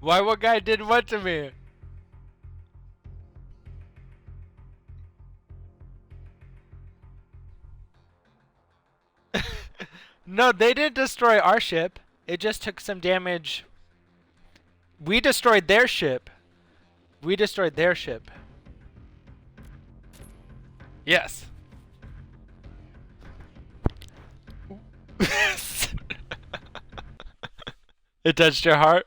Why? What guy did what to me? No, they didn't destroy our ship. It just took some damage. We destroyed their ship. We destroyed their ship. Yes. It touched your heart?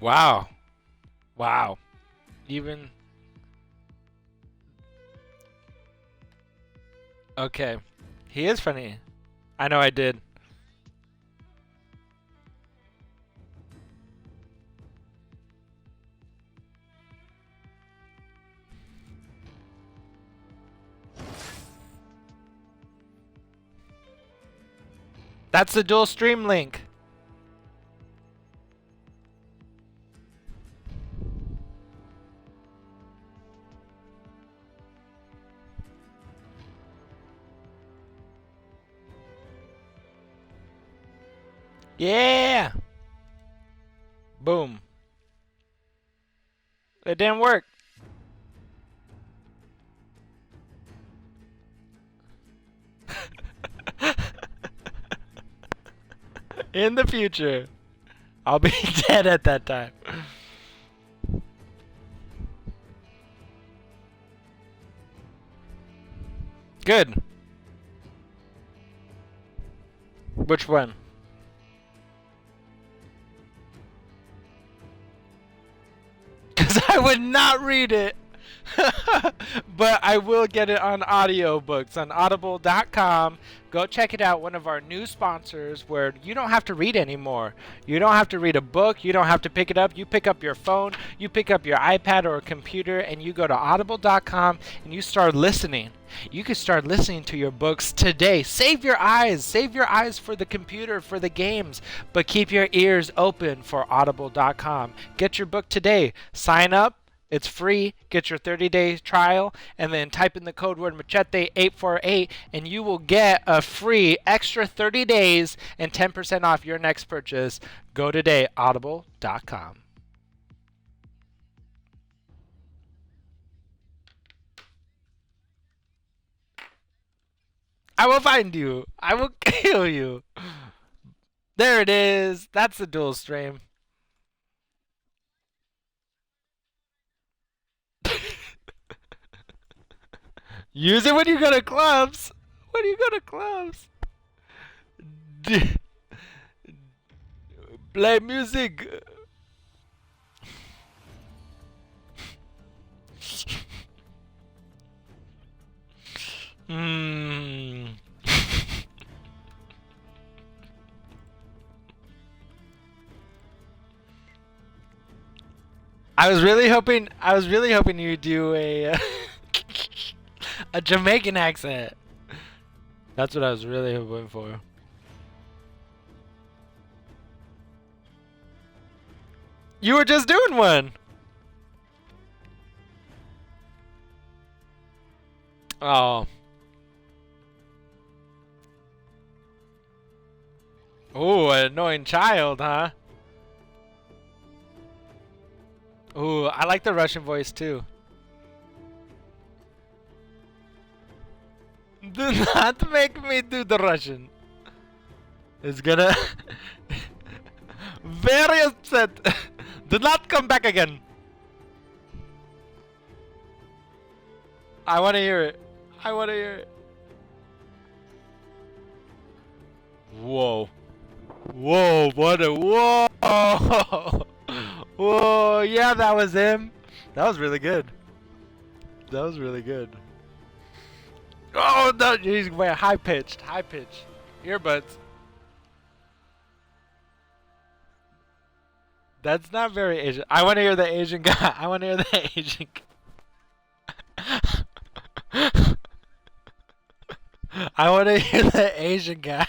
Wow. Wow. Even. Okay. He is funny. I know I did. That's the dual stream link. Yeah. Boom. It didn't work. In the future, I'll be dead at that time. Good. Which one? Because I would not read it. But I will get it on audiobooks on audible.com. Go check it out. One of our new sponsors where you don't have to read anymore. You don't have to read a book. You don't have to pick it up. You pick up your phone, you pick up your iPad or a computer, and you go to audible.com and you start listening. You can start listening to your books today. Save your eyes. Save your eyes for the computer, for the games, but keep your ears open for audible.com. Get your book today. Sign up. It's free. Get your 30-day trial and then type in the code word Machete848 and you will get a free extra 30 days and 10% off your next purchase. Go today, audible.com. I will find you. I will kill you. There it is. That's the dual stream. Use it when you go to clubs. When you go to clubs. Play music. Hmm. I was really hoping you'd do a a Jamaican accent. That's what I was really hoping for. You were just doing one. Oh. Oh, an annoying child, huh? Ooh, I like the Russian voice too. Do not make me do the Russian. It's gonna very upset. Do not come back again. I want to hear it. I want to hear it. Whoa. Whoa, what a whoa. Whoa, yeah, that was him. That was really good. That was really good. Oh, no, he's way high pitched, high pitched. Earbuds. That's not very Asian. I want to hear the Asian guy. I want to hear the Asian guy. I want to hear the Asian guy.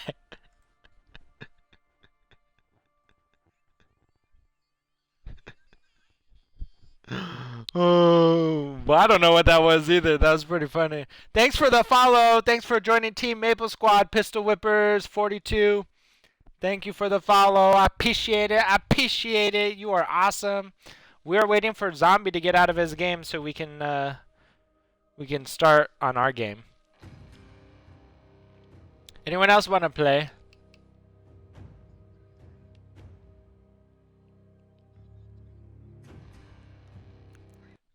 Oh, well, I don't know what that was either. That was pretty funny. Thanks for the follow. Thanks for joining Team Maple Squad, Pistol Whippers 42. Thank you for the follow. I appreciate it. I appreciate it. You are awesome. We are waiting for Zombie to get out of his game so we can start on our game. Anyone else want to play?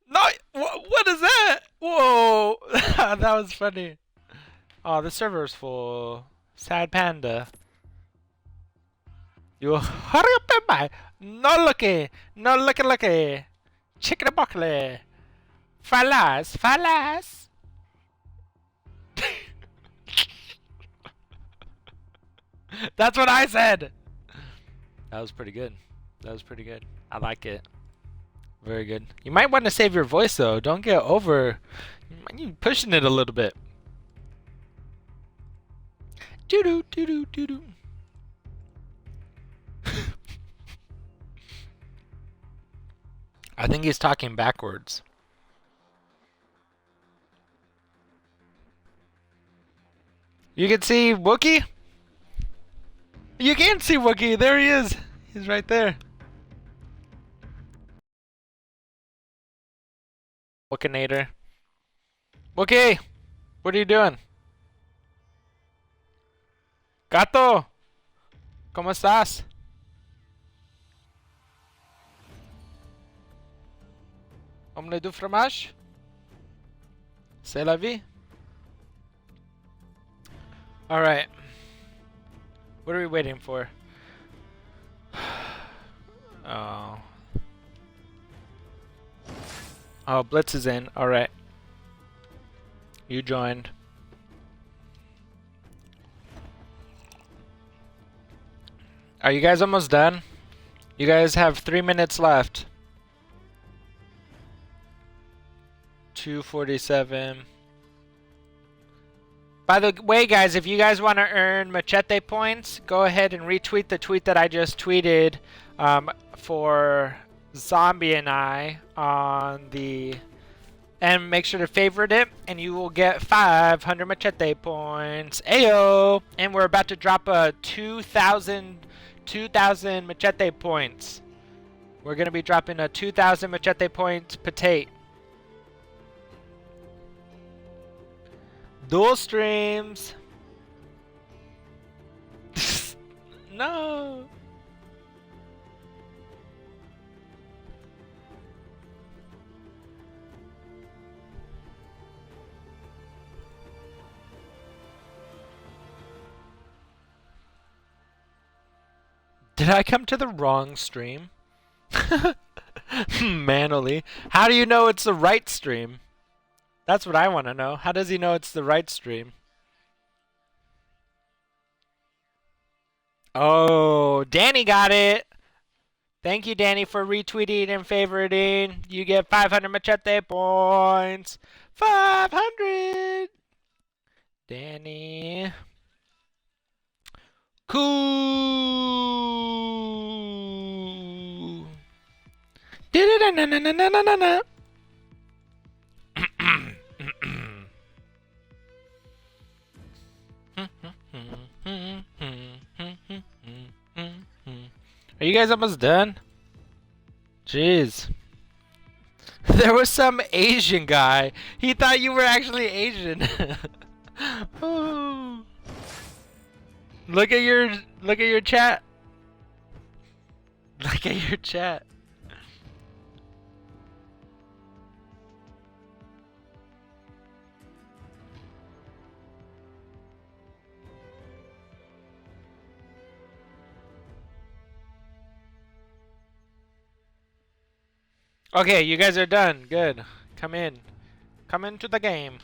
No, what is that? Whoa, that was funny. Oh, the server's full. Sad panda. You hurry up there, bye. No looky, no looky. Chicken buckle. Falas, falas. That's what I said. That was pretty good. That was pretty good. I like it. Very good. You might want to save your voice though. Don't get over. You pushing it a little bit. Doo doo doo doo doo doo. I think he's talking backwards. You can see Wookie? You can see Wookie. There he is. He's right there. Wookinator. Wookie! What are you doing? Gato! ¿Cómo estás? Omelette du fromage? C'est la vie? Alright. What are we waiting for? Oh. Oh, Blitz is in. Alright. You joined. Are you guys almost done? You guys have 3 minutes left. 2:47. By the way, guys, if you guys want to earn Machete points, go ahead and retweet the tweet that I just tweeted for Zombie and I on the... And make sure to favorite it, and you will get 500 Machete points. Ayo! And we're about to drop a 2,000 Machete points. We're going to be dropping a 2,000 Machete points potato. Dual streams. No. Did I come to the wrong stream? Manually. How do you know it's the right stream? That's what I want to know. How does he know it's the right stream? Oh, Danny got it. Thank you, Danny, for retweeting and favoriting. You get 500 Machete points. 500! Danny. Cool. Da-da-da-na-na-na-na-na-na. Are you guys almost done? Jeez. There was some Asian guy. He thought you were actually Asian. Oh. Look at your chat. Look at your chat. Okay, you guys are done. Good. Come in. Come into the game.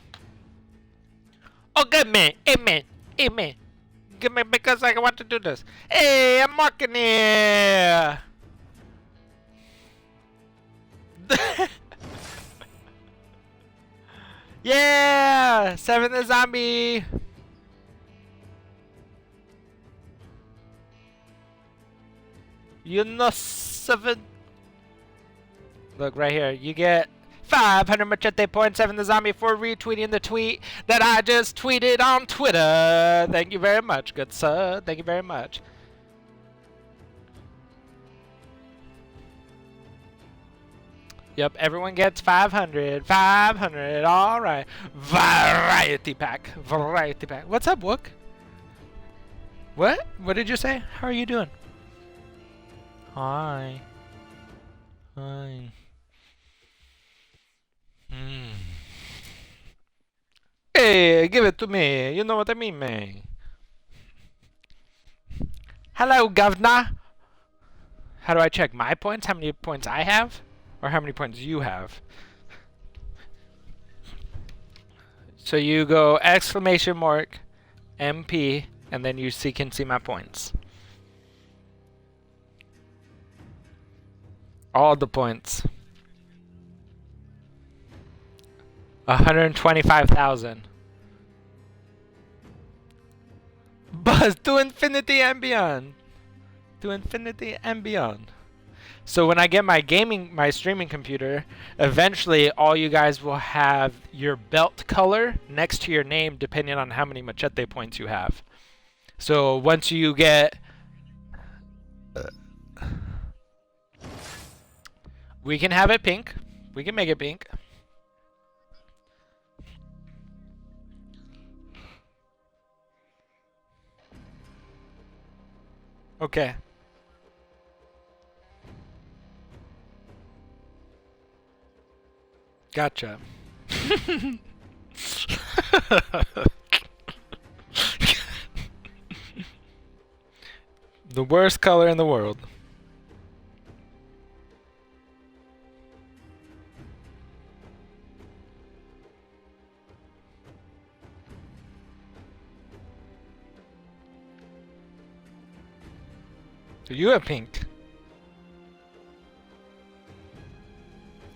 Oh, good man. Amen. Amen. Give me because I want to do this. Hey, I'm marking here. Yeah! 7 the zombie. You know 7. Look right here. You get 500 Machete points, 7 the zombie for retweeting the tweet that I just tweeted on Twitter. Thank you very much, good sir. Thank you very much. Yep, everyone gets 500. 500. All right. Variety pack. Variety pack. What's up, Wook? What? What did you say? How are you doing? Hi. Hi. Hey, give it to me. You know what I mean, man. Hello, governor. How do I check my points? How many points I have? Or how many points you have? So you go exclamation mark MP, and then you can see my points. All the points. 125,000. Buzz to infinity and beyond. To infinity and beyond. So when I get my streaming computer, eventually all you guys will have your belt color next to your name depending on how many Machete points you have. So once you get... we can have it pink. We can make it pink. Okay. Gotcha. The worst color in the world. You have pink.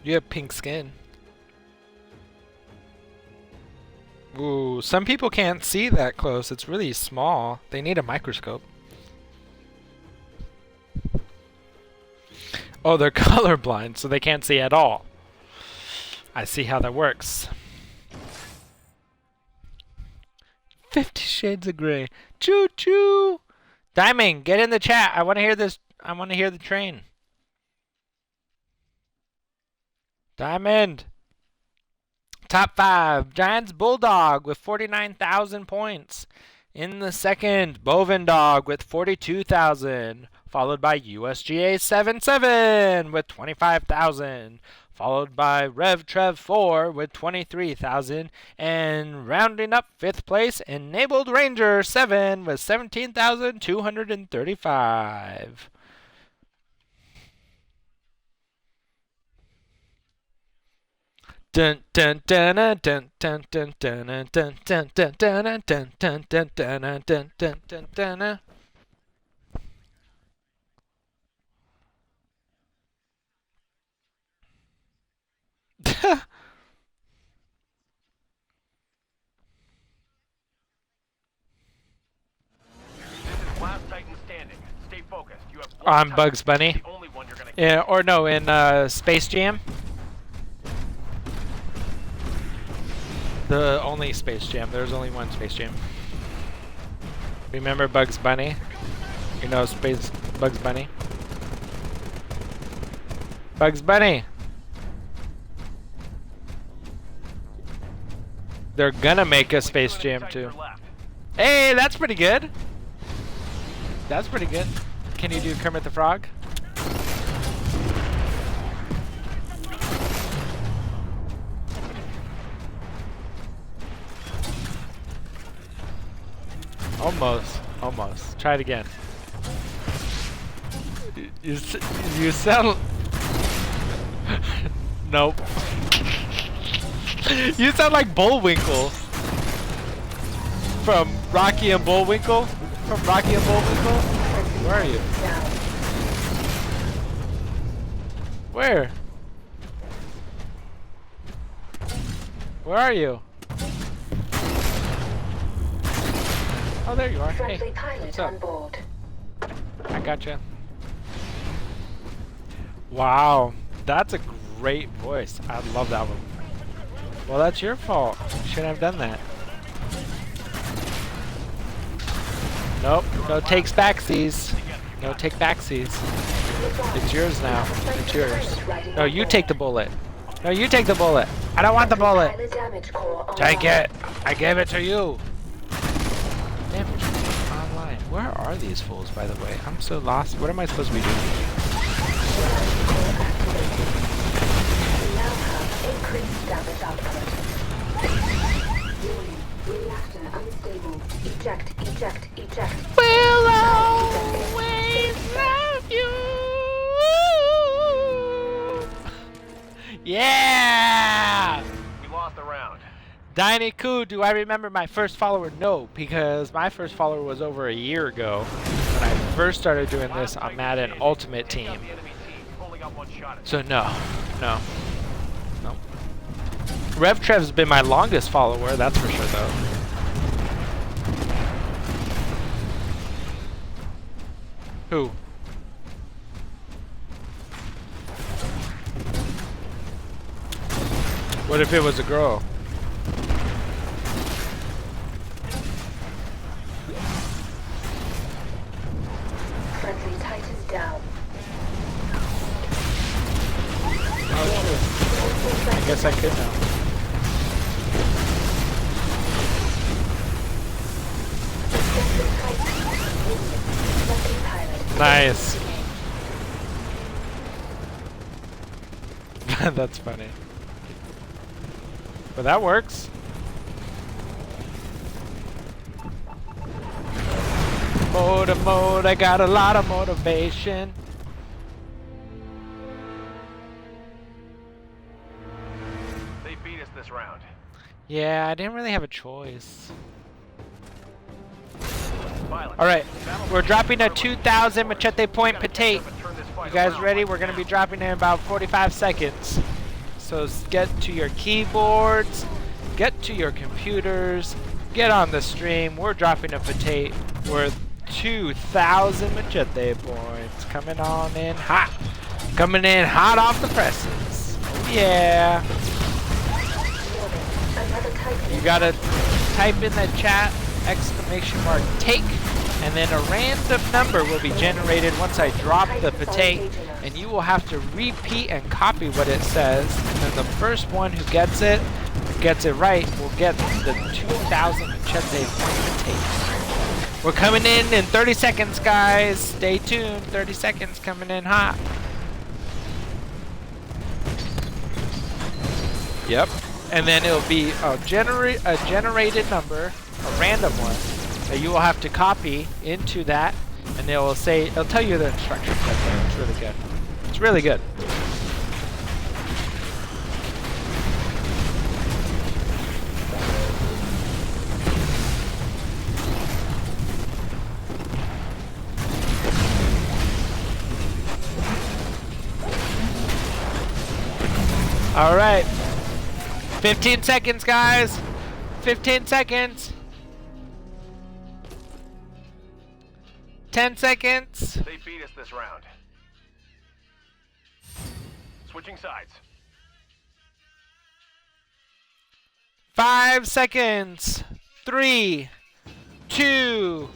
You have pink skin. Ooh, some people can't see that close. It's really small. They need a microscope. Oh, they're colorblind, so they can't see at all. I see how that works. 50 Shades of Grey. Choo choo! Diamond, get in the chat. I want to hear this. I want to hear the train. Diamond. Top 5. Giants Bulldog with 49,000 points. In the second, Bovin Dog with 42,000. Followed by USGA 77 with 25,000. Followed by Rev Trev 4 with 23,000. And rounding up 5th place, Enabled Ranger 7 with 17,235. Dun dun dun dun dun dun dun dun dun dun dun dun dun dun dun dun dun dun dun. Last Titan standing. Stay focused. You have On Bugs Bunny. the only one you're gonna Yeah, or no, in Space Jam. The only Space Jam. There's only one Space Jam. Remember Bugs Bunny? You know Space Bugs Bunny? Bugs Bunny! They're gonna make a Space Jam too. Hey, that's pretty good! That's pretty good. Can you do Kermit the Frog? Almost. Almost. Try it again. You sound... Nope. You sound like Bullwinkle. From Rocky and Bullwinkle? From Rocky and Bullwinkle? Where are you? Where? Where are you? Oh, there you are. Hey, what's up? I gotcha. Wow, that's a great voice. I love that one. Well, that's your fault. You shouldn't have done that. Nope, no takes backsies. No take backsies. It's yours now. It's yours. No, you take the bullet. No, you take the bullet. I don't want the bullet. Take it. I gave it to you. Damage online. Where are these fools, by the way? I'm so lost. What am I supposed to be doing? Increased damage output. Warning. Reactor unstable. Eject. We'll always love you. Yeah! We lost the round. Dynaku, do I remember my first follower? No, because my first follower was over a year ago when I first started doing this on Madden Ultimate Team. So no. RevTrev's been my longest follower, that's for sure though. Who? What if it was a girl? Friendly Titan down. Oh shit. I guess I could now. Nice. That's funny. But that works. Mode, I got a lot of motivation. They beat us this round. Yeah, I didn't really have a choice. Violence. Alright, we're dropping a 2,000 Machete point potato. You guys ready? We're going to be dropping in about 45 seconds. So get to your keyboards, get to your computers, get on the stream. We're dropping a potato worth 2,000 Machete points. Coming on in hot. Coming in hot off the presses. Yeah. You got to type in the chat !take, and then a random number will be generated once I drop the potato, and you will have to repeat and copy what it says, and then the first one who gets it right will get the 2,000 Machete point potato. We're coming in 30 seconds, guys. Stay tuned. 30 seconds coming in hot. Yep. And then it'll be a generated number, a random one, that you will have to copy into that, and it'll tell you the instructions right there. It's really good. It's really good. All right. 15 seconds, guys. 15 seconds. 10 seconds. They beat us this round. Switching sides. 5 seconds. 3, 2,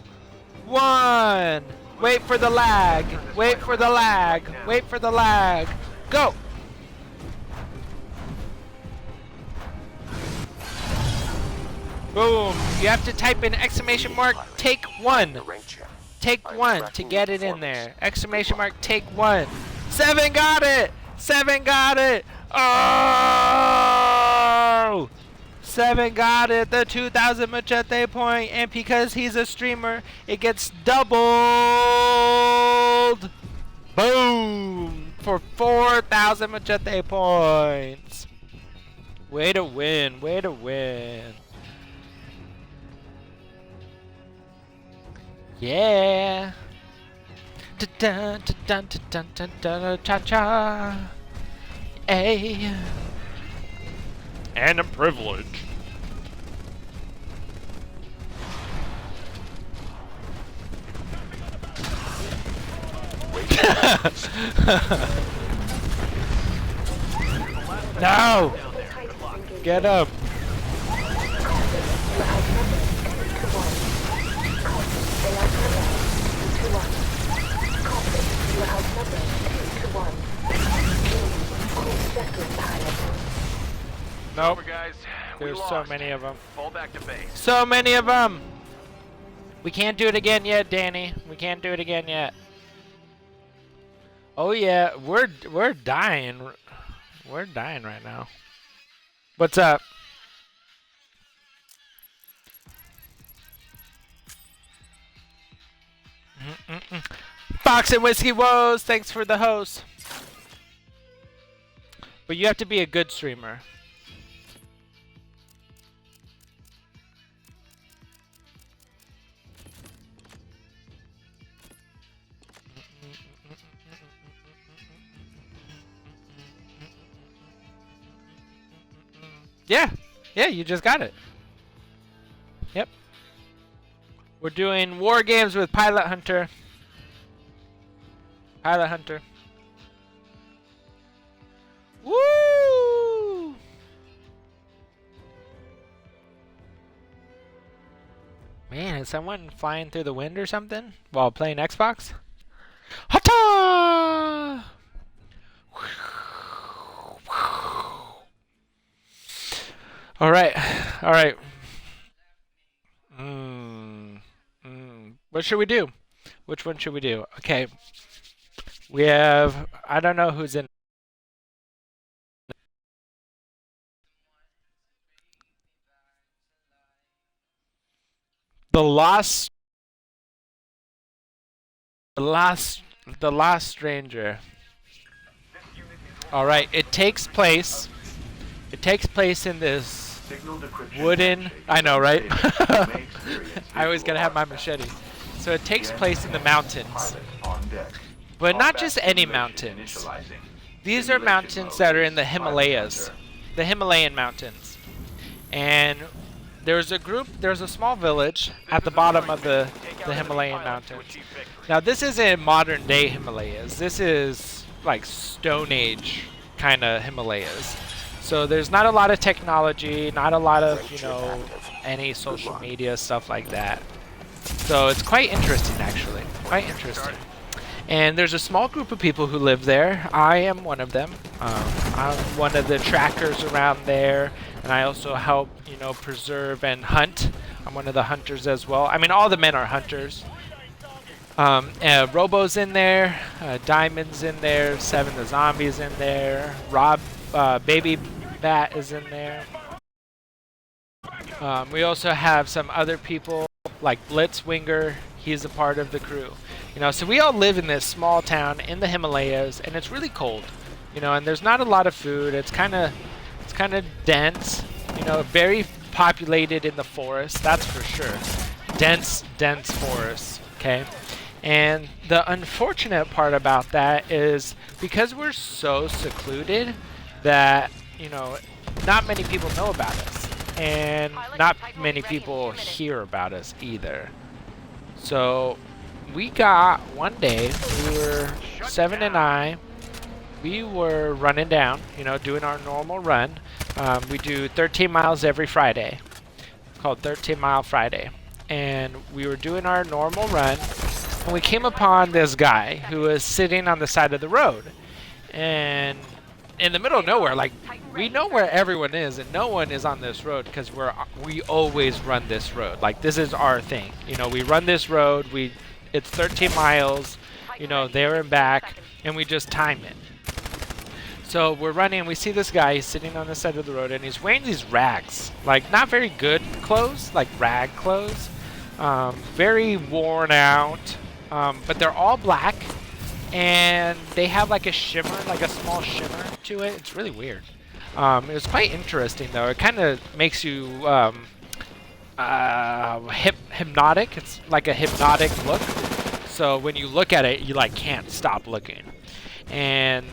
1. Wait for the lag. Wait for the lag. Wait for the lag. Go. Boom. You have to type in ! take 1. Take 1 to get it in there. ! take 1. 7 got it. 7 got it. Oh! 7 got it. The 2,000 Machete point. And because he's a streamer, it gets doubled. Boom. For 4,000 Machete points. Way to win. Way to win. Yeah. Da da da da da da da cha cha. Ay. And a privilege. No. Get up. You are outnumbered 2-1. Objective pilot. Nope. Over, guys. We There's lost. so many of them. Fall back to base. So many of them. We can't do it again yet, Danny. We can't do it again yet. Oh yeah, we're dying. We're dying right now. What's up? Fox and Whiskey Woes, thanks for the host. But you have to be a good streamer. Yeah, you just got it. Yep. We're doing war games with Pilot Hunter. Pilot Hunter. Woo! Man, is someone flying through the wind or something while playing Xbox? Hata! All right. What should we do? Which one should we do? Okay. We have, I don't know who's in. The Lost Stranger. All right, it takes place in this wooden, I know, right? I always gotta have my machete. So it takes place in the mountains, but not just any mountains. These are mountains that are in the Himalayas, the Himalayan mountains. And there's a small village at the bottom of the Himalayan mountains. Now this isn't modern day Himalayas. This is like Stone Age kind of Himalayas. So there's not a lot of technology, not a lot of, any social media, stuff like that. So it's quite interesting, actually. Quite interesting. And there's a small group of people who live there. I am one of them. I'm one of the trackers around there. And I also help, preserve and hunt. I'm one of the hunters as well. I mean, all the men are hunters. Robo's in there. Diamond's in there. Seven the Zombies in there. Rob, Baby Bat is in there. We also have some other people like Blitzwinger. He's a part of the crew. So we all live in this small town in the Himalayas, and it's really cold. And there's not a lot of food. It's kind of dense. Very populated in the forest. That's for sure. Dense forests. Okay. And the unfortunate part about that is because we're so secluded that not many people know about us, and not many people hear about us either. So we got one day, we were Seven and I, we were running down, doing our normal run. We do 13 miles every Friday. It's called 13 Mile Friday. And we were doing our normal run, and we came upon this guy who was sitting on the side of the road. And in the middle of nowhere, like, we know where everyone is, and no one is on this road because we always run this road. Like, this is our thing. We run this road. It's 13 miles, there and back, and we just time it. So we're running, and we see this guy. He's sitting on the side of the road, and he's wearing these rags, like not very good clothes, like rag clothes, very worn out, but they're all black. And they have like a shimmer, like a small shimmer to it. It's really weird. It was quite interesting though. It kind of makes you hypnotic. It's like a hypnotic look. So when you look at it, you like can't stop looking. And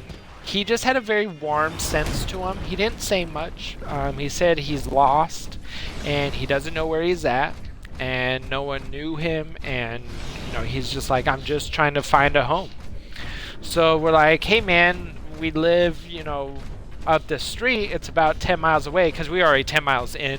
he just had a very warm sense to him. He didn't say much. He said he's lost and he doesn't know where he's at, and no one knew him. And he's just like, I'm just trying to find a home. So we're like, hey man, we live, up the street. It's about 10 miles away because we are already 10 miles in.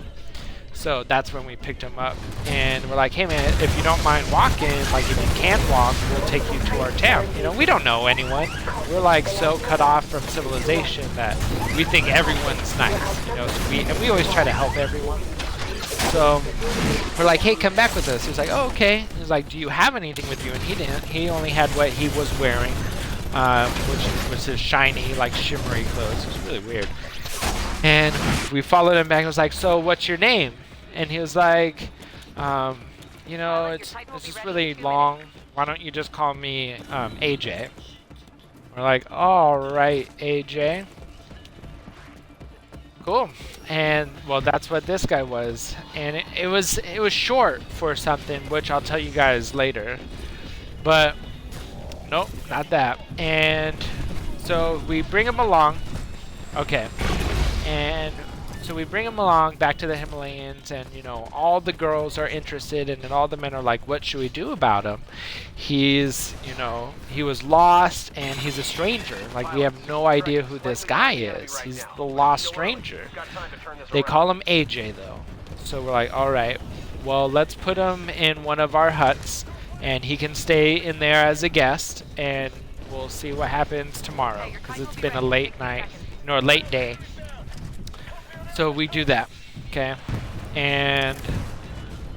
So that's when we picked him up, and we're like, hey man, if you don't mind walking, like if you can't walk, we'll take you to our town. You know, we don't know anyone. We're like so cut off from civilization that we think everyone's nice. You know, so we always try to help everyone. So we're like, hey, come back with us. He's like, oh, okay. He's like, do you have anything with you? And he didn't. He only had what he was wearing, which was his shiny, like shimmery clothes. It was really weird. And we followed him back and was like, so what's your name? And he was like, you know, it's just really long. Why don't you just call me AJ? We're like, all right, AJ. Cool. And well, that's what this guy was. And it was short for something, which I'll tell you guys later. But nope, not that. And so we bring him along. Okay. And so we bring him along back to the Himalayas, and you know, all the girls are interested, and then all the men are like, what should we do about him? He's, you know, he was lost and he's a stranger. Like, we have no idea who this guy is. He's the lost stranger. They call him AJ though. So we're like, all right, well, let's put him in one of our huts and he can stay in there as a guest, and we'll see what happens tomorrow, because it's been a late night, no, a late day. So we do that, okay? And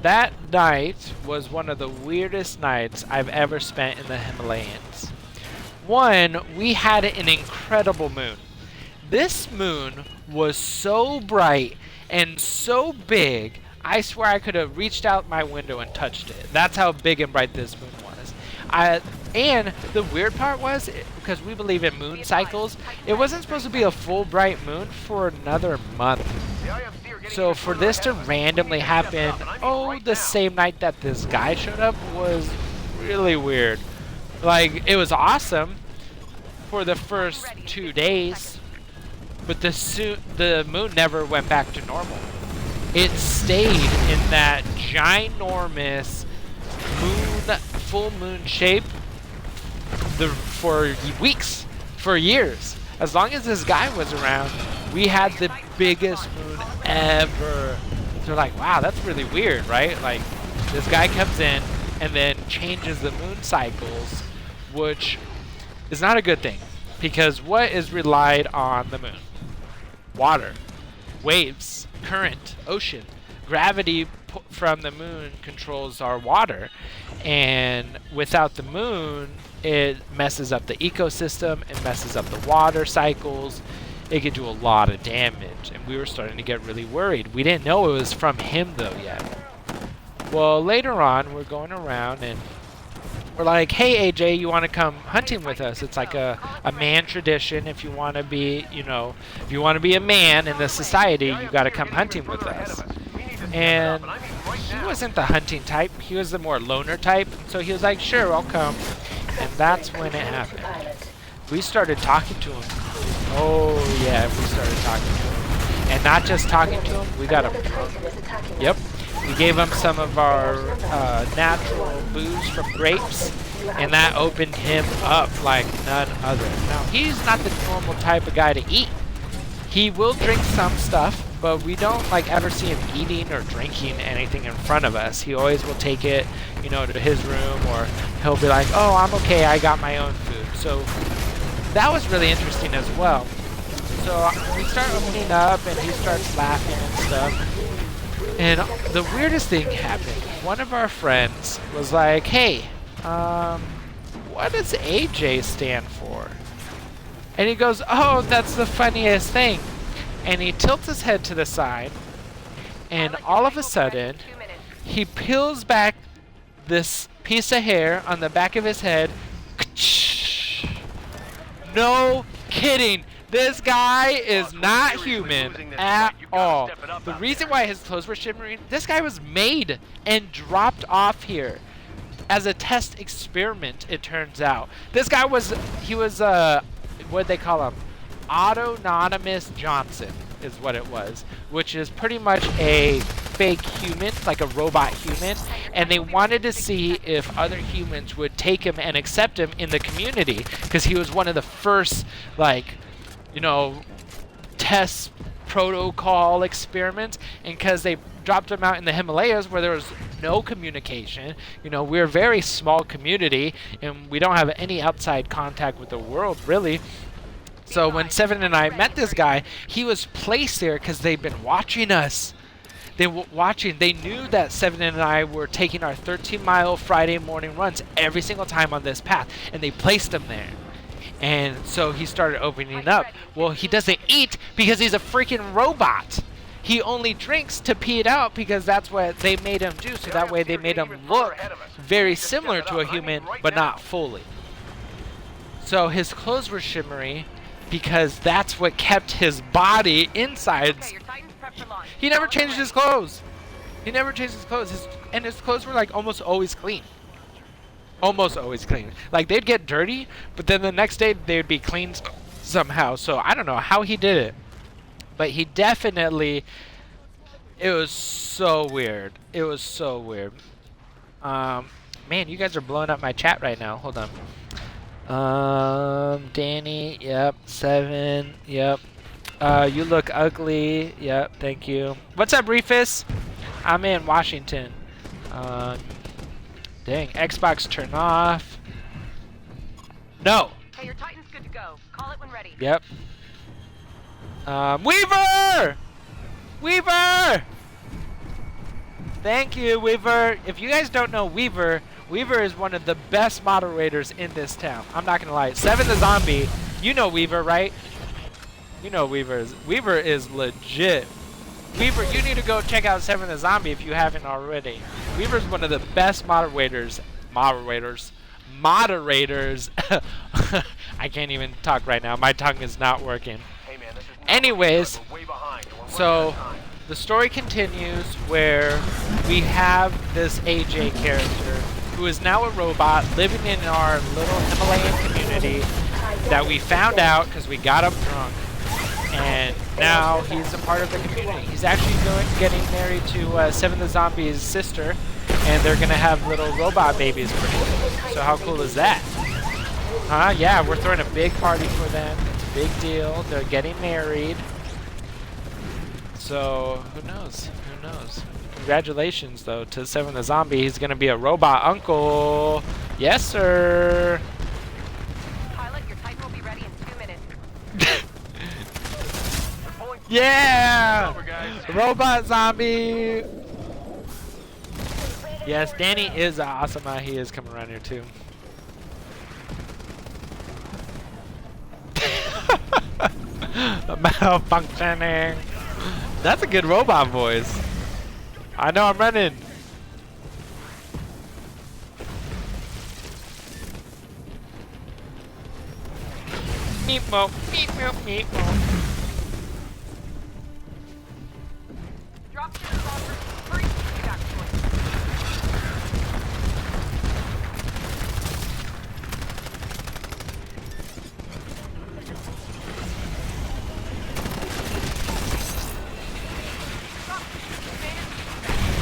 that night was one of the weirdest nights I've ever spent in the Himalayas. One, we had an incredible moon. This moon was so bright and so big, I swear I could have reached out my window and touched it. That's how big and bright this moon was. And the weird part was, because we believe in moon cycles, it wasn't supposed to be a full bright moon for another month. So for this to randomly happen, the same night that this guy showed up was really weird. Like, it was awesome for the first 2 days, but the moon never went back to normal. It stayed in that ginormous full moon shape for weeks, for years. As long as this guy was around, we had the biggest moon ever. So like, wow, that's really weird, right? Like, this guy comes in and then changes the moon cycles, which is not a good thing, because what is relied on the moon? Water, waves, current, ocean. Gravity from the moon controls our water, and without the moon, it messes up the ecosystem, it messes up the water cycles. It could do a lot of damage, and we were starting to get really worried. We didn't know it was from him though yet. Well, later on, we're going around and we're like, hey AJ, you want to come hunting with us? It's like a man tradition. If you want to be, you know, if you want to be a man in this society, you got to come hunting with us. And he wasn't the hunting type, he was the more loner type, so he was like, sure, I'll come. And that's when it happened. We started talking to him. Oh yeah, we started talking to him. And not just talking to him, we got him drunk. Yep. We gave him some of our natural booze from grapes, and that opened him up like none other. Now, he's not the normal type of guy to eat. He will drink some stuff, but we don't like ever see him eating or drinking anything in front of us. He always will take it, you know, to his room, or he'll be like, oh, I'm okay, I got my own food. So that was really interesting as well. So we start opening up and he starts laughing and stuff. And the weirdest thing happened. One of our friends was like, hey, what does AJ stand for? And he goes, oh, that's the funniest thing. And he tilts his head to the side, and all of a sudden, he peels back this piece of hair on the back of his head. No kidding. This guy is not human at all. The reason why his clothes were shimmering, this guy was made and dropped off here as a test experiment, it turns out. This guy was, what'd they call him? Autonomous Johnson is what it was, which is pretty much a fake human, like a robot human, and they wanted to see if other humans would take him and accept him in the community, because he was one of the first, like, you know, test protocol experiments, and because they dropped them out in the Himalayas where there was no communication. You know, we're a very small community, and we don't have any outside contact with the world, really. So when Seven and I met this guy, he was placed there because they've been watching us. They were watching. They knew that Seven and I were taking our 13-mile Friday morning runs every single time on this path, and they placed him there. And so he started opening up. Well, he doesn't eat because he's a freaking robot. He only drinks to pee it out because that's what they made him do. So that way they made him look very similar to a human, but not fully. So his clothes were shimmery because that's what kept his body inside. He never changed his clothes. He never changed his clothes. His clothes were like almost always clean. Almost always clean. Like they'd get dirty, but then the next day they'd be clean somehow. So I don't know how he did it. But he definitely, it was so weird. It was so weird. Man, you guys are blowing up my chat right now. Hold on. Danny, yep. Seven, yep. You look ugly, yep. Thank you. What's up, Reefus? I'm in Washington. Dang, Xbox turn off. No. Hey, your Titan's good to go. Call it when ready. Yep. Weaver! Weaver! Thank you, Weaver. If you guys don't know Weaver, Weaver is one of the best moderators in this town. I'm not gonna lie. Seven the Zombie, you know Weaver, right? You know Weaver is legit. Weaver, you need to go check out Seven the Zombie if you haven't already. Weaver's one of the best moderators. I can't even talk right now. My tongue is not working. Anyways, so the story continues where we have this AJ character who is now a robot living in our little Himalayan community that we found out because we got him drunk. And now he's a part of the community. He's actually getting married to Seven the Zombie's sister, and they're gonna have little robot babies pretty soon. So how cool is that? Huh? Yeah, we're throwing a big party for them. It's a big deal. They're getting married. So who knows? Who knows? Congratulations, though, to Seven the Zombie. He's gonna be a robot uncle. Yes, sir. Pilot, your Titan will be ready in 2 minutes. Yeah! Robot zombie! Yes, Danny is awesome. He is coming around here too. Malfunctioning. That's a good robot voice. I know I'm running. Meep mo, meep mo, meep mo. Drop to the bomber. Hurry, you got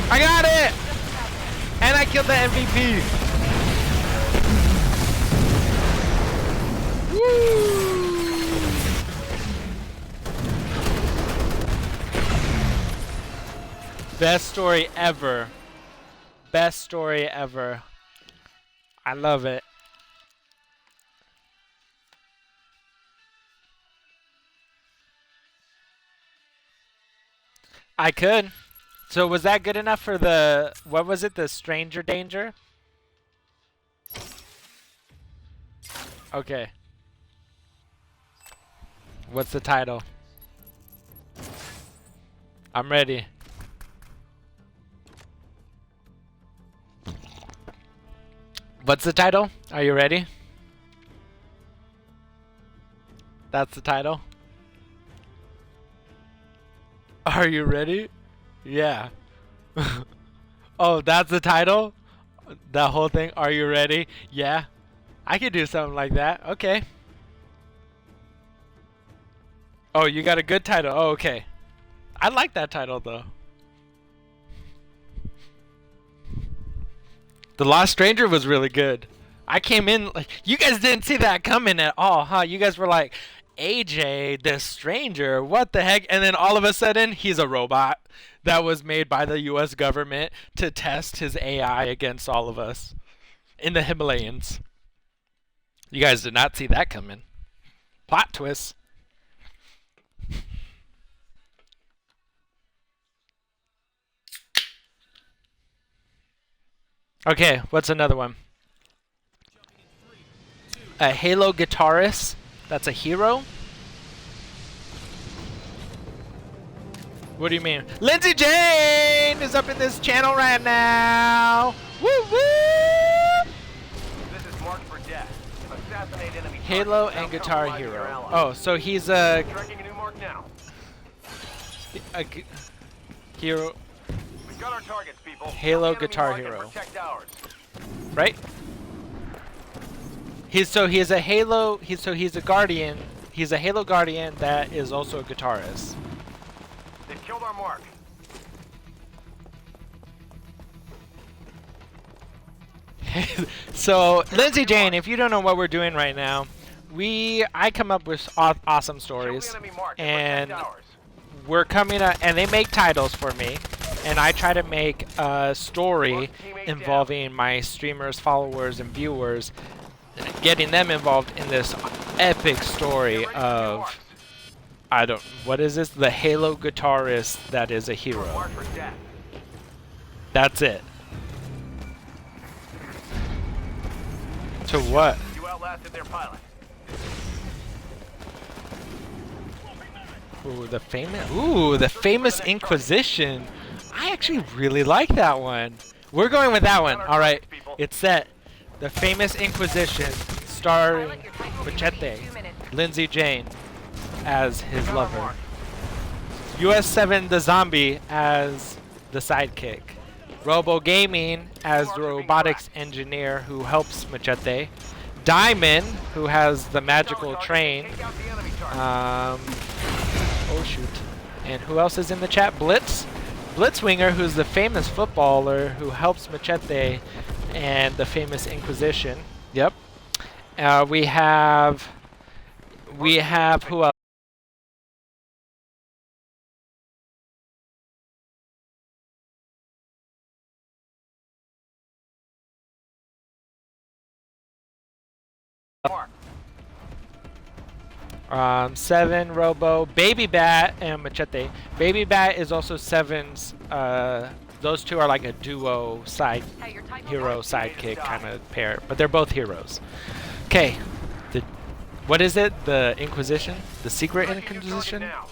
I got it! And I killed the MVP. Woo! Best story ever. Best story ever. I love it. I could. So was that good enough for the, what was it, the Stranger Danger? Okay. What's the title? I'm ready. What's the title? Are you ready? That's the title. Are you ready? Yeah. Oh, that's the title? That whole thing? Are you ready? Yeah. I could do something like that. Okay. Oh, you got a good title. Oh, okay. I like that title, though. The Lost Stranger was really good. I came in like, you guys didn't see that coming at all, huh? You guys were like, AJ, this stranger, what the heck? And then all of a sudden, he's a robot that was made by the US government to test his AI against all of us in the Himalayas. You guys did not see that coming. Plot twist. Okay, what's another one? A Halo guitarist that's a hero? What do you mean? Lindsay Jane is up in this channel right now. Woo woo! This is marked for death. Assassinate enemy Halo targets. and Now guitar compromise your hero. allies. Oh, so he's a Tracking a new mark now. hero, We've got our targets, people. Halo Enemy guitar mark and hero. protect ours. right? He's a Halo. He's a guardian. He's a Halo guardian that is also a guitarist. They've killed our mark. So, Lindsay Jane, if you don't know what we're doing right now, I come up with awesome Kill stories, the enemy mark and protect ours. we're coming up, and they make titles for me, and I try to make a story involving my streamers, followers, and viewers, getting them involved in this epic story Get ready for new of, marks. what is this? The Halo guitarist that is a We're hero. marked for death. That's it. To what? You outlasted their pilot. Ooh, the famous Inquisition. I actually really like that one. We're going with that one. All right, it's set. The famous Inquisition, starring Pilot, your Titan will be ready Machete, in 2 minutes. Lindsay Jane as his Got our lover, mark. US7 the zombie as the sidekick, Robo Gaming as the robotics engineer who helps Machete, Diamond who has the magical train. Take out the enemy target. Oh shoot. And who else is in the chat? Blitzwinger, who's the famous footballer who helps Machete and the famous Inquisition. Yep. We have who else? Mark. Seven, Robo, Baby Bat, and Machete. Baby Bat is also Seven's. Those two are like a duo Hey, your Titan will hero be sidekick kind of pair, but they're both heroes. Okay, what is it? The Inquisition? The secret Tracking your target Inquisition? now.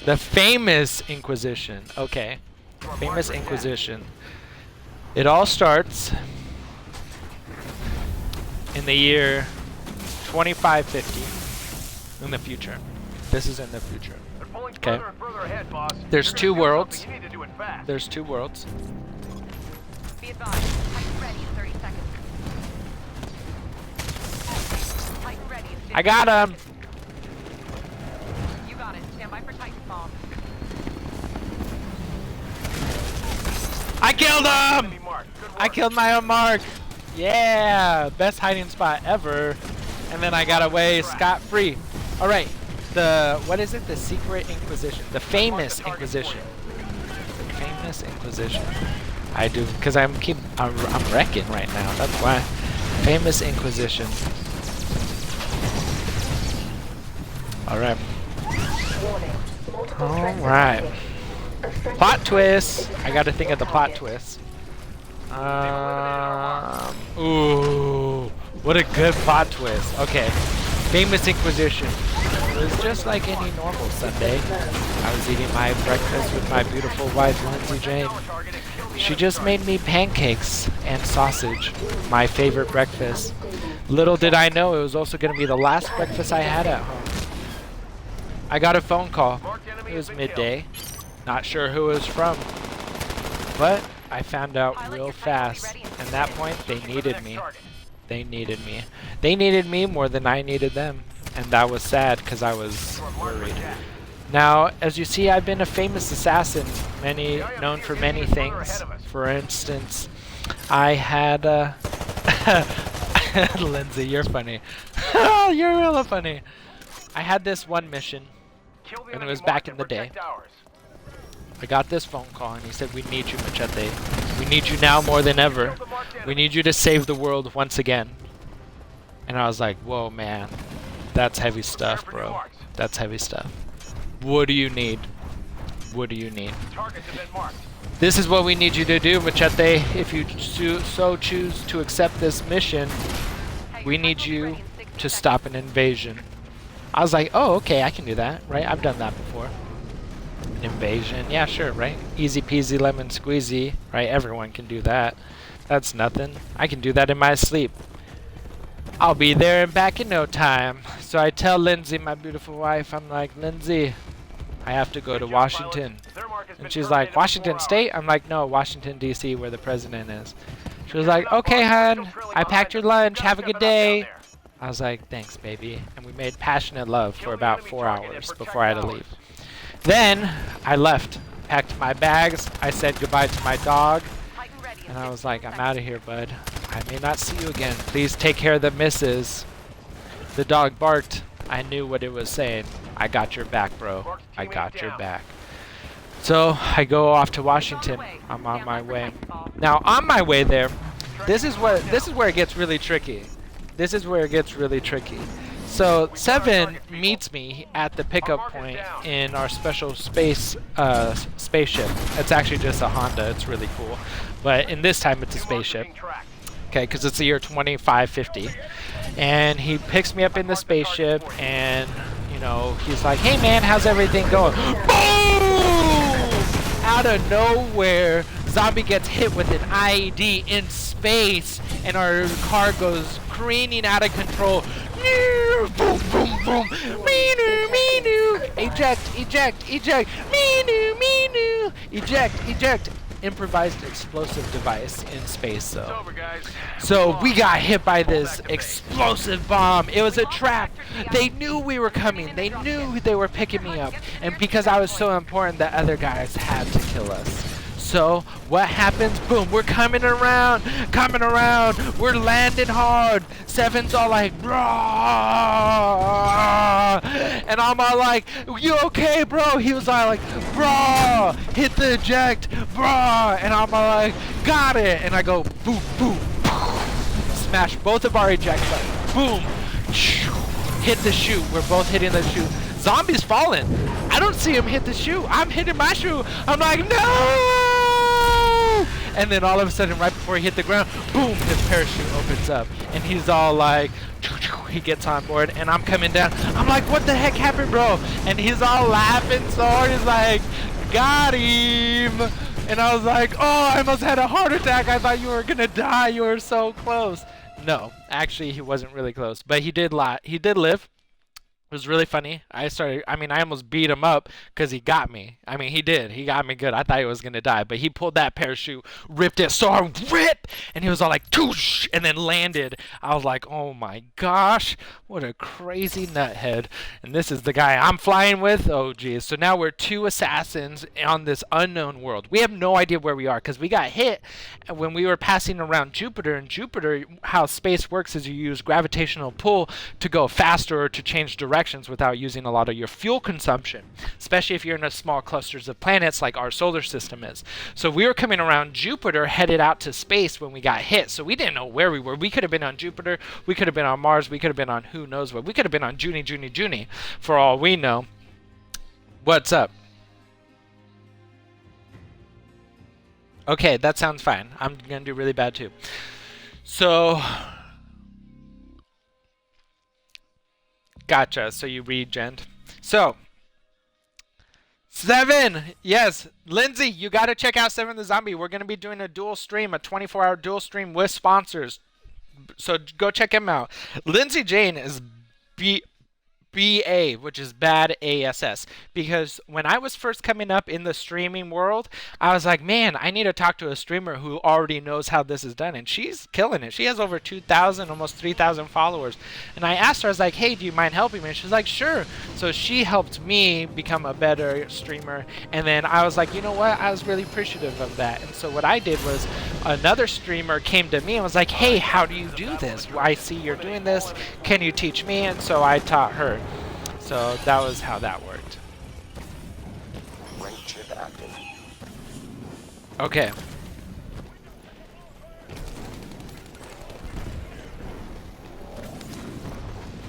The famous Inquisition. Okay, You are famous marked for death. Inquisition. It all starts in the year 2550 in the future. This is in the future. They're pulling Okay. further and further ahead, boss. There's You're gonna two kill worlds. something. You need to do it fast. There's two worlds. Be advised, Titan ready in 30 seconds. Titan ready in 15 I got him. seconds. You got it. Stand by for Titanfall. I killed him! Enemy mark. Good I work. killed my own mark. Yeah, best hiding spot ever. And then I got away scot-free. All right, what is it? The secret Inquisition, the famous Inquisition. The famous Inquisition. I do, because I'm wrecking right now. That's why. Famous Inquisition. All right. All right. Plot twist. I got to think of the plot twist. Ooh, what a good plot twist. Okay, famous Inquisition. It was just like any normal Sunday. I was eating my breakfast with my beautiful wife, Lindsay Jane. She just made me pancakes and sausage, my favorite breakfast. Little did I know it was also going to be the last breakfast I had at home. I got a phone call. It was midday. Not sure who it was from, but I found out real fast. At that point, they needed me. They needed me. They needed me more than I needed them. And that was sad because I was worried. Now, as you see, I've been a famous assassin, known for many things. For instance, I had Lindsay, you're funny. You're really funny. I had this one mission, Kill the and it enemy was mark back in and the day. protect ours. I got this phone call, and he said, "We need you, Machete. We need you now more than ever. Kill the marked enemy. We need you to save the world once again." And I was like, "Whoa, man, that's heavy stuff, Prepare for new bro. marks. That's heavy stuff. What do you need? What do you need? Targets have been marked. This is what we need you to do, Machete. If you so choose to accept this mission, Hey, we your need type will be ready you in 60 to seconds. stop an invasion." I was like, "Oh, okay, I can do that, right? I've done that before." An invasion, yeah, sure, right? Easy peasy lemon squeezy, right? Everyone can do that. That's nothing. I can do that in my sleep. I'll be there and back in no time. So I tell Lindsay, my beautiful wife, I'm like, "Lindsay, I have to go Good to job, Washington." pilots. Their mark has been And she's terminated like, for "Washington 4 State?" hours. I'm like, "No, Washington, D.C., where the president is." She was like, "Okay, hon, I packed your lunch. Have a good day." I was like, "Thanks, baby." And we made passionate love for about 4 hours before I had to leave. Then I left, packed my bags. I said goodbye to my dog, Titan ready in and I was 15 like, "I'm seconds. out of here, bud. I may not see you again. Please take care of the missus." The dog barked. I knew what it was saying. "I got your back, bro. I got your back." So I go off to Washington. I'm on my way. Now on my way there, this is where it gets really tricky. This is where it gets really tricky. So Seven meets me at the pickup point in our special spaceship. It's actually just a Honda. It's really cool, but in this time it's a spaceship. Okay, because it's the year 2550, and he picks me up in the spaceship, and you know he's like, "Hey man, how's everything going?" Boom! Out of nowhere, Zombie gets hit with an IED in space, and our car goes careening out of control. Boom, boom, boom. Meenu, meenu. Eject, eject, eject. Meenu, meenu. Eject, eject. Improvised explosive device in space, though. It's over, guys. So we got hit by this explosive bomb. It was a trap. They knew we were coming. They knew they were picking me up. And because I was so important, the other guys had to kill us. So what happens? Boom, we're coming around, we're landing hard. Seven's all like, "Brah!" And I'm all like, "You okay, bro?" He was all like, "Brah, hit the eject, brah." And I'm all like, "Got it." And I go, boom, boom, smash both of our eject buttons. Boom, hit the chute. We're both hitting the chute. Zombie's falling. I don't see him hit the chute. I'm hitting my chute. I'm like, "No!" And then all of a sudden, right before he hit the ground, boom, his parachute opens up. And he's all like, he gets on board, and I'm coming down. I'm like, "What the heck happened, bro?" And he's all laughing so hard. He's like, "Got him." And I was like, "Oh, I almost had a heart attack. I thought you were going to die. You were so close." No, actually, he wasn't really close. But he did He did live. It was really funny. I almost beat him up because he got me. I mean, he did. He got me good. I thought he was going to die. But he pulled that parachute, ripped it so hard, rip! And he was all like, "Toosh!" And then landed. I was like, "Oh my gosh, what a crazy nuthead." And this is the guy I'm flying with. Oh, geez. So now we're 2 assassins on this unknown world. We have no idea where we are because we got hit when we were passing around Jupiter. And Jupiter, how space works is you use gravitational pull to go faster or to change directions without using a lot of your fuel consumption, especially if you're in a small clusters of planets like our solar system is. So we were coming around Jupiter, headed out to space when we got hit. So we didn't know where we were. We could have been on Jupiter. We could have been on Mars. We could have been on who knows what. We could have been on Junie, for all we know. What's up? Okay, that sounds fine. I'm going to do really bad too. So... Gotcha. So you regened. So, Seven! Yes, Lindsay, you got to check out Seven the Zombie. We're going to be doing a dual stream, a 24-hour dual stream with sponsors. So go check him out. Lindsay Jane is BA, which is bad ASS, because when I was first coming up in the streaming world, I was like, man, I need to talk to a streamer who already knows how this is done, and she's killing it. She has over 2,000, almost 3,000 followers, and I asked her, I was like, hey, do you mind helping me? And she's like, sure. So she helped me become a better streamer, and then I was like, you know what, I was really appreciative of that. And so what I did was, another streamer came to me and was like, hey, how do you do this? I see you're doing this, can you teach me? And so I taught her. So that was how that worked. Rank chip active. Okay.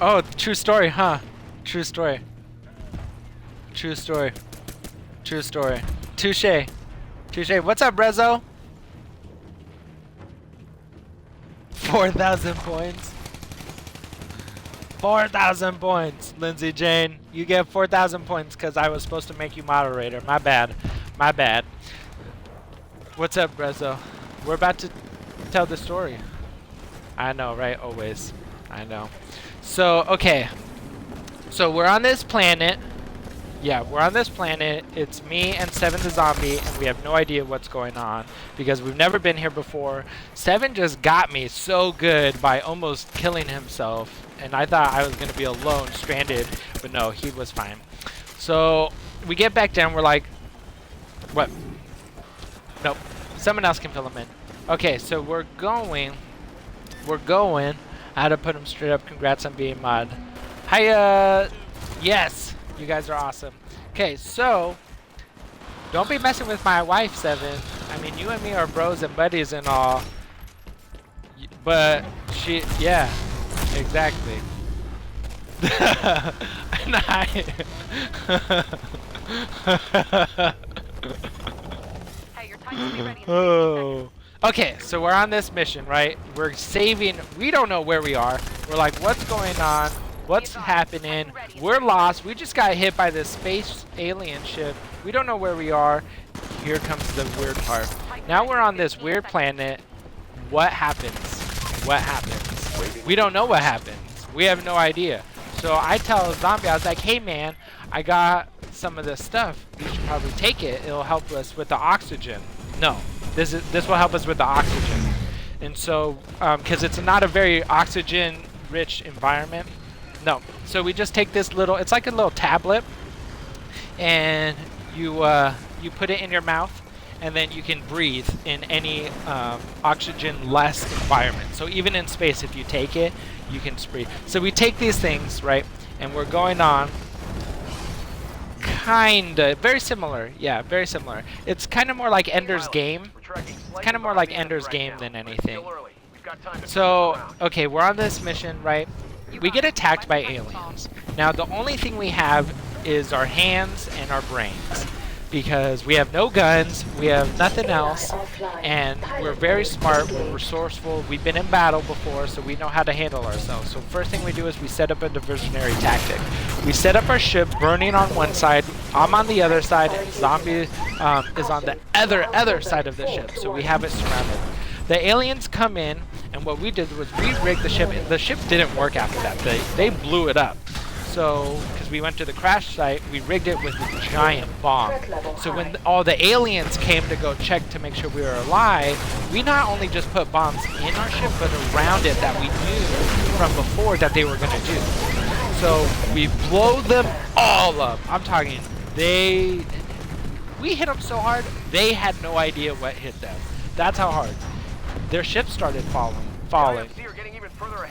Oh, true story, huh? True story. True story. True story. Touche. Touche. What's up, Brezzo? 4,000 points. 4,000 points, Lindsay Jane. You get 4,000 points because I was supposed to make you moderator. My bad. My bad. What's up, Brezzo? We're about to tell the story. I know, right? Always. I know. So, okay. So, we're on this planet. Yeah, we're on this planet. It's me and Seven the zombie, and we have no idea what's going on because we've never been here before. Seven just got me so good by almost killing himself, and I thought I was going to be alone, stranded, but no, he was fine. So we get back down. We're like, what? Nope. Someone else can fill him in. Okay, so we're going. I had to put him straight up. Congrats on being mod. Hiya. Yes. You guys are awesome. Okay, so don't be messing with my wife, Seven. I mean, you and me are bros and buddies and all. But she, yeah, exactly. And Hey, your Titan will be ready in 60 seconds. Oh. Okay, so we're on this mission, right? We're saving. We don't know where we are. We're like, what's going on? What's happening? We're lost. We just got hit by this space alien ship. We don't know where we are. Here comes the weird part. Now we're on this weird planet. What happens? What happens? We don't know what happens. We have no idea. So I tell Zombie, I was like, hey man, I got some of this stuff. You should probably take it. It'll help us with the oxygen. No, this will help us with the oxygen. And so, because it's not a very oxygen-rich environment. No, so we just take this little, it's like a little tablet, and you put it in your mouth, and then you can breathe in any oxygen-less environment. So even in space, if you take it, you can breathe. So we take these things, right, and we're going on, kinda, very similar, yeah, very similar. It's kind of more like Ender's Game. It's kind of more like Ender's Game than anything. So, okay, we're on this mission, right? We get attacked by aliens. Now, the only thing we have is our hands and our brains. Because we have no guns, we have nothing else, and we're very smart, we're resourceful, we've been in battle before, so we know how to handle ourselves. So first thing we do is we set up a diversionary tactic. We set up our ship burning on one side, I'm on the other side, and Zombie is on the other side of the ship, so we have it surrounded. The aliens come in, and what we did was we rigged the ship, and the ship didn't work after that. They blew it up. So, because we went to the crash site, we rigged it with a giant bomb. So when all the aliens came to go check to make sure we were alive, we not only just put bombs in our ship, but around it that we knew from before that they were going to do. So we blow them all up. I'm talking, we hit them so hard, they had no idea what hit them. That's how hard. Their ship started falling.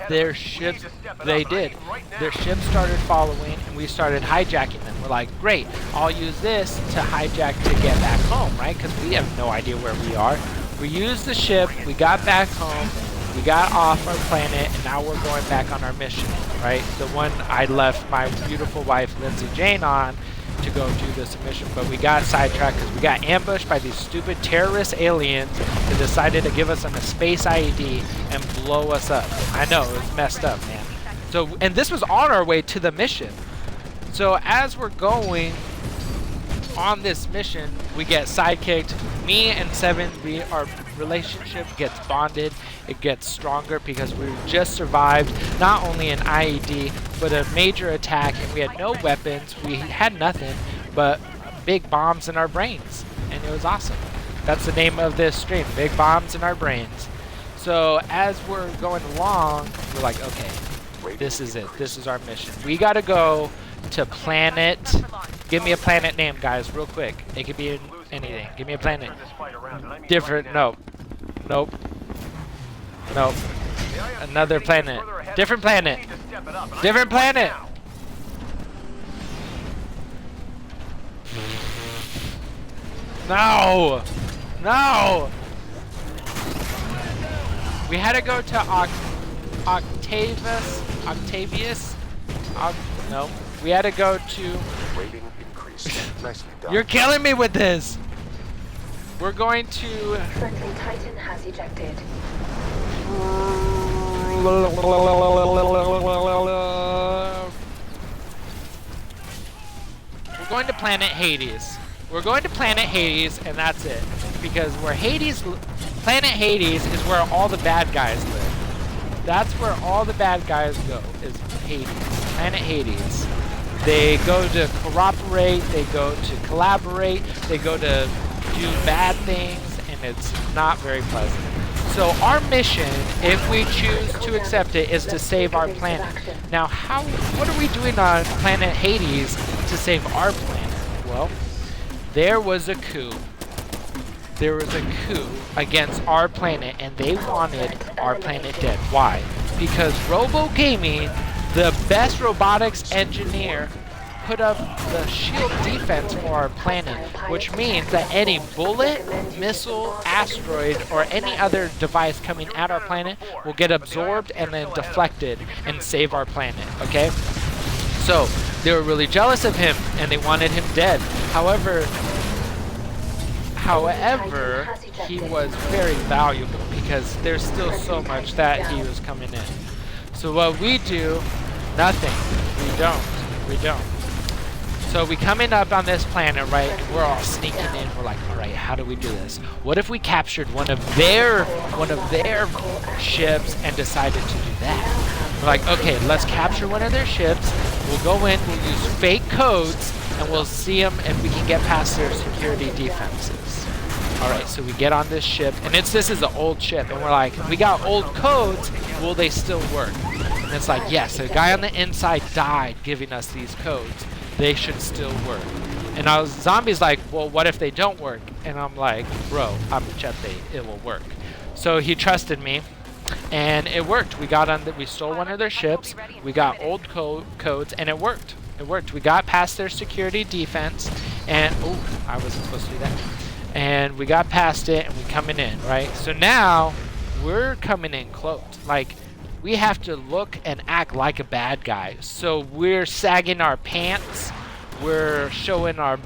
Their ships, they did. Their ships started following, and we started hijacking them. We're like, great, I'll use this to hijack to get back home, right? Because we have no idea where we are. We used the ship, we got back home, we got off our planet, and now we're going back on our mission, right? The one I left my beautiful wife, Lindsay Jane, on to go do this mission, but we got sidetracked because we got ambushed by these stupid terrorist aliens that decided to give us a space IED and blow us up. I know, it was messed up, man. So, and this was on our way to the mission. So as we're going on this mission, we get sidekicked. Me and Seven, our relationship gets bonded. It gets stronger because we just survived not only an IED, but a major attack, and we had no weapons. We had nothing but big bombs in our brains, and it was awesome. That's the name of this stream, Big Bombs in Our Brains. So as we're going along, we're like, okay, this is it. This is our mission. We gotta go to planet. Give me a planet name, guys, real quick. It could be anything. Give me a planet. Different. Nope. Nope. Nope. Another planet. Different planet. Different planet. No! No! We had to go to Octavius? No. We had to go to... Rating increased. Nicely done. You're killing me with this! We're going to... Friendly Titan has ejected. We're going to planet Hades. We're going to planet Hades, and that's it. Because where planet Hades is where all the bad guys live. That's where all the bad guys go, is Hades. Planet Hades. They go to cooperate, they go to collaborate, they go to do bad things, and it's not very pleasant. So our mission, if we choose to accept it, is to save our planet. Now, what are we doing on planet Hades to save our planet? Well, there was a coup. There was a coup against our planet, and they wanted our planet dead. Why? Because Robo Gaming, the best robotics engineer, put up the shield defense for our planet, which means that any bullet, missile, asteroid, or any other device coming at our planet will get absorbed and then deflected and save our planet, okay? So, they were really jealous of him, and they wanted him dead. However, he was very valuable because there's still so much that he was coming in. So what we do, nothing. We don't. So we coming up on this planet, right? And we're all sneaking in. We're like, all right, how do we do this? What if we captured one of their ships and decided to do that? We're like, okay, let's capture one of their ships. We'll go in. We'll use fake codes, and we'll see them if we can get past their security defenses. All right, so we get on this ship, and this is an old ship, and we're like, we got old codes. Will they still work? And it's like, yes, a guy on the inside died giving us these codes. They should still work. And Zombie's like, well, what if they don't work? And I'm like, bro, I'm Machete. It will work. So he trusted me, and it worked. We stole one of their ships. We got old codes, and it worked. It worked. We got past their security defense, and I wasn't supposed to do that. And we got past it, and we're coming in, right? So now we're coming in cloaked. Like, we have to look and act like a bad guy. So we're sagging our pants. We're showing our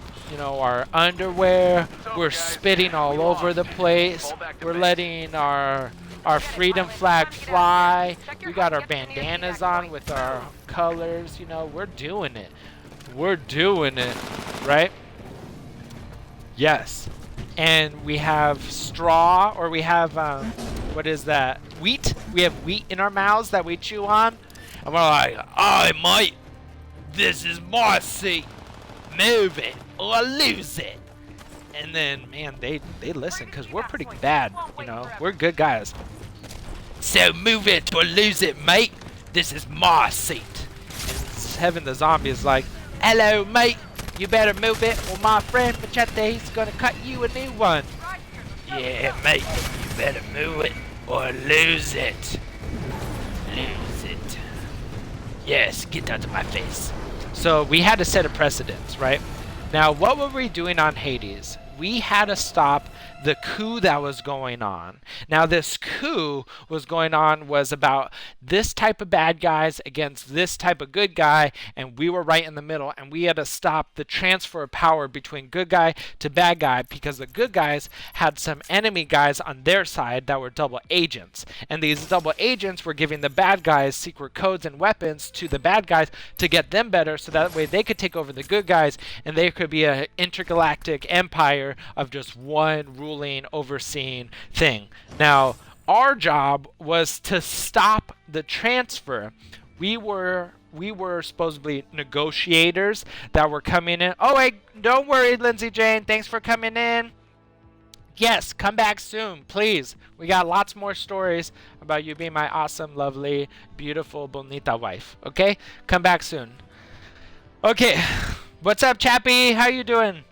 underwear. We're spitting all over the place. We're letting our freedom flag fly. We got our bandanas on with our colors. We're doing it. We're doing it, right? Yes. And we have straw, or we have, what is that? Wheat. We have wheat in our mouths that we chew on. And we're like, "Aye, mate, this is my seat. Move it or lose it." And then, man, they listen, because we're pretty bad, We're good guys. "So move it or lose it, mate. This is my seat." And Heaven the Zombie is like, "Hello, mate. You better move it, or my friend Machete, he's gonna cut you a new one." "Yeah, mate, you better move it or lose it. Lose it. Yes, get out of my face." So we had to set a precedence, right? Now, what were we doing on Hades? We had to stop the coup that was going on. Now, this coup was about this type of bad guys against this type of good guy, and we were right in the middle, and we had to stop the transfer of power between good guy to bad guy, because the good guys had some enemy guys on their side that were double agents, and these double agents were giving the bad guys secret codes and weapons to the bad guys to get them better, so that way they could take over the good guys, and they could be an intergalactic empire of just one ruling, overseeing thing. Now, our job was to stop the transfer. We were supposedly negotiators that were coming in. Oh, wait, don't worry, Lindsay Jane. Thanks for coming in. Yes, come back soon, please. We got lots more stories about you being my awesome, lovely, beautiful, bonita wife. Okay? Come back soon. Okay. What's up, Chappie? How you doing?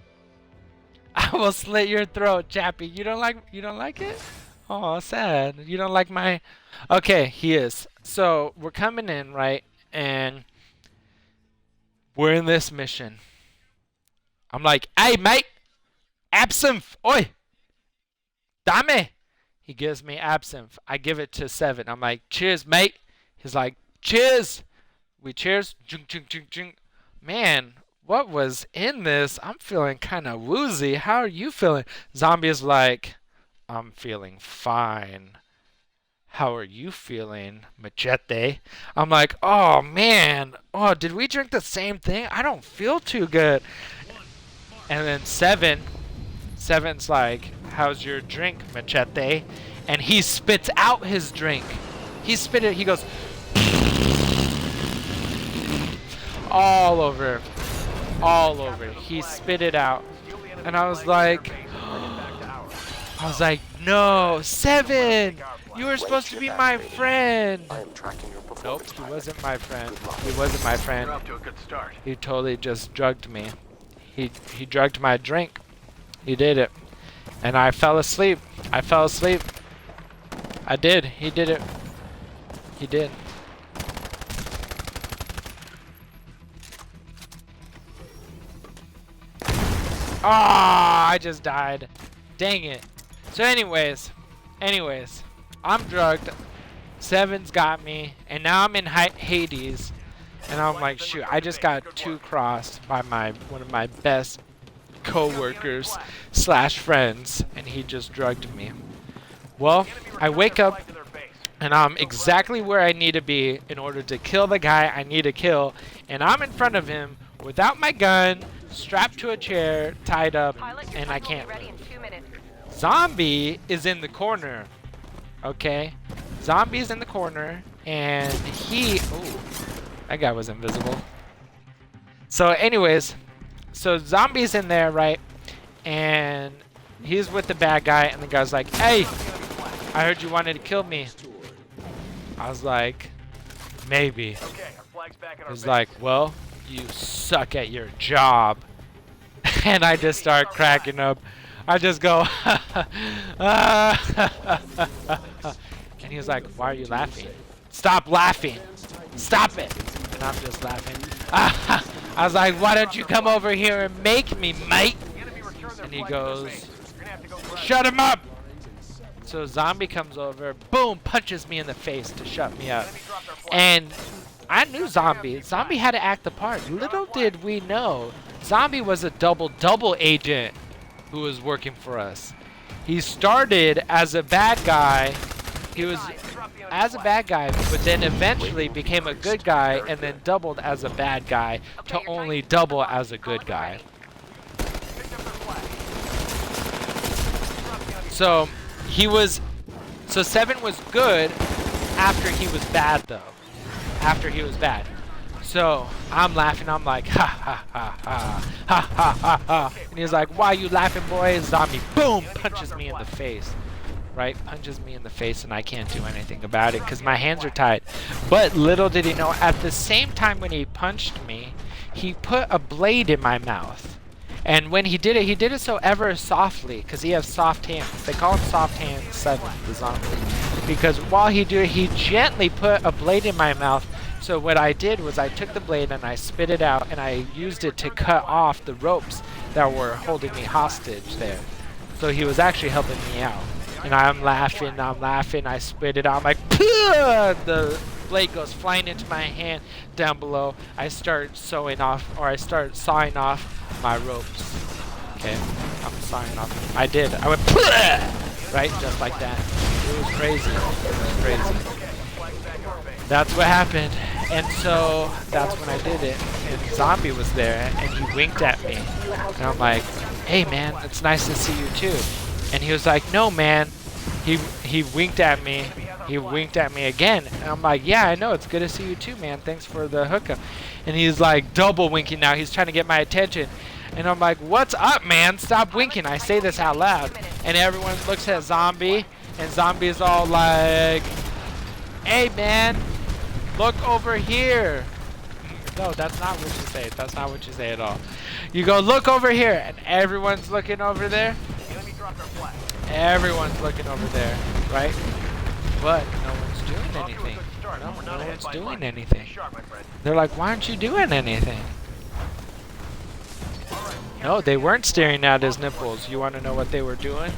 I will slit your throat, Chappie. You don't like it? Oh, sad. You don't like my... Okay, he is. So, we're coming in, right? And we're in this mission. I'm like, "Hey, mate, Absinthe! Oi! Dame! He gives me absinthe. I give it to 7. I'm like, cheers, mate. He's like, cheers! We cheers. Junk, junk, junk, junk. Man, what was in this? I'm feeling kind of woozy. How are you feeling? Zombie is like, I'm feeling fine. How are you feeling, Machete? I'm like, oh man, oh, did we drink the same thing? I don't feel too good. And then Seven's like, how's your drink, Machete? And he spits out his drink. He spit it, he goes, all over. All over. He spit it out. And I was like, no, 7! You were supposed to be my friend. I am tracking your Nope, performance. he wasn't my friend. He wasn't my friend. You're off to a good start. He totally just drugged me. He drugged my drink. He did it. And I fell asleep. I fell asleep. I did. He did it. He did. Ah, I just died. Dang it. So anyways, I'm drugged. 7's got me, and now I'm in Hades, and I'm like, shoot, I just got 2-crossed by one of my best co-workers / friends, and he just drugged me. Well, I wake up, and I'm exactly where I need to be in order to kill the guy I need to kill, and I'm in front of him without my gun, strapped to a chair, tied up, Pilot, your and I type will can't be ready move. in 2 minutes. Zombie is in the corner. Okay? Zombie's in the corner, and ooh, that guy was invisible. So anyways, so Zombie's in there, right? And he's with the bad guy, and the guy's like, hey, I heard you wanted to kill me. I was like, maybe. Okay, our flag's back in our He's base. like, well, you suck at your job. And I just start cracking up. I just go, and he was like, why are you laughing? Stop laughing. Stop it. And I'm just laughing. I was like, why don't you come over here and make me, mate? And he goes, shut him up. So Zombie comes over, boom, punches me in the face to shut me up. And I knew Zombie. Zombie had to act the part. Little did we know, Zombie was a double agent who was working for us. He started as a bad guy. He was as a bad guy, but then eventually became a good guy and then doubled as a bad guy to only double as a good guy. So so 7 was good after he was bad though. After he was bad. So I'm laughing, I'm like, ha ha ha ha ha ha ha ha. And he's like, why you laughing, boy? Zombie, boom, punches me in the face. Right? Punches me in the face, and I can't do anything about it because my hands are tied. But little did he know, at the same time when he punched me, he put a blade in my mouth. And when he did it so ever softly because he has soft hands. They call him Soft Hands 7, the zombie. Because while he did it, he gently put a blade in my mouth. So what I did was I took the blade and I spit it out and I used it to cut off the ropes that were holding me hostage there. So he was actually helping me out. And I'm laughing, I spit it out, I'm like, Pah! The blade goes flying into my hand down below. I start sawing off my ropes. Okay, I'm sawing off. I did. I went, Pah! Right, just like that. It was crazy. It was crazy. That's what happened. And so that's when I did it. And Zombie was there and he winked at me. And I'm like, hey man, it's nice to see you too. And he was like, no man. He winked at me. He winked at me again. And I'm like, yeah, I know, it's good to see you too, man. Thanks for the hookup. And he's like double winking now. He's trying to get my attention. And I'm like, what's up, man? Stop winking. I say this out loud. And everyone looks at Zombie. And Zombie's all like, hey man, look over here. No, that's not what you say. That's not what you say at all. You go, look over here. And everyone's looking over there. Everyone's looking over there, right? But no one's doing anything. No one's doing anything. They're like, why aren't you doing anything? No, they weren't staring at his nipples. You want to know what they were doing?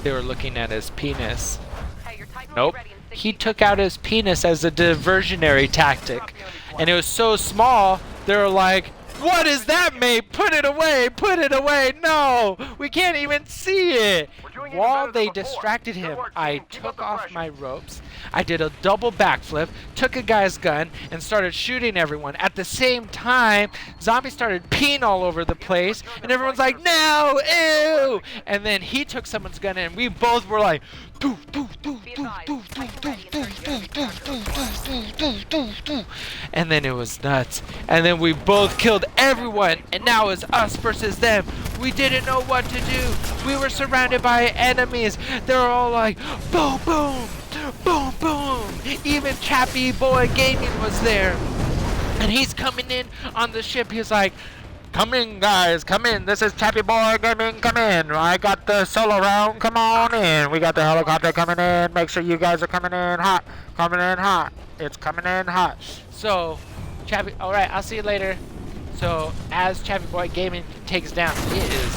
They were looking at his penis. Hey, your Titan will Nope. be ready in 60 He took out his penis as a diversionary tactic. And it was so small, they were like, "What is that, mate? Put it away! Put it away! No! We can't even see it!" While they distracted him, I took off my ropes. I did a double backflip, took a guy's gun, and started shooting everyone. At the same time, zombies started peeing all over the place, and everyone's like, "No! Ew!" And then he took someone's gun, and we both were like, "Doo, doo, doo, doo, doo, doo, doo, doo, doo, doo, doo, doo, doo, doo, doo." And then it was nuts. And then we both killed everyone, and now it's us versus them. We didn't know what to do. We were surrounded by enemies. They were all like, boom, boom, boom, boom. Even Chappy Boy Gaming was there. And he's coming in on the ship. He's like, "Come in, guys, come in. This is Chappy Boy Gaming, come in. I got the solo round, come on in. We got the helicopter coming in. Make sure you guys are coming in hot. Coming in hot. It's coming in hot." So, Chappy, alright, I'll see you later. So, as Chappy Boy Gaming takes down, it is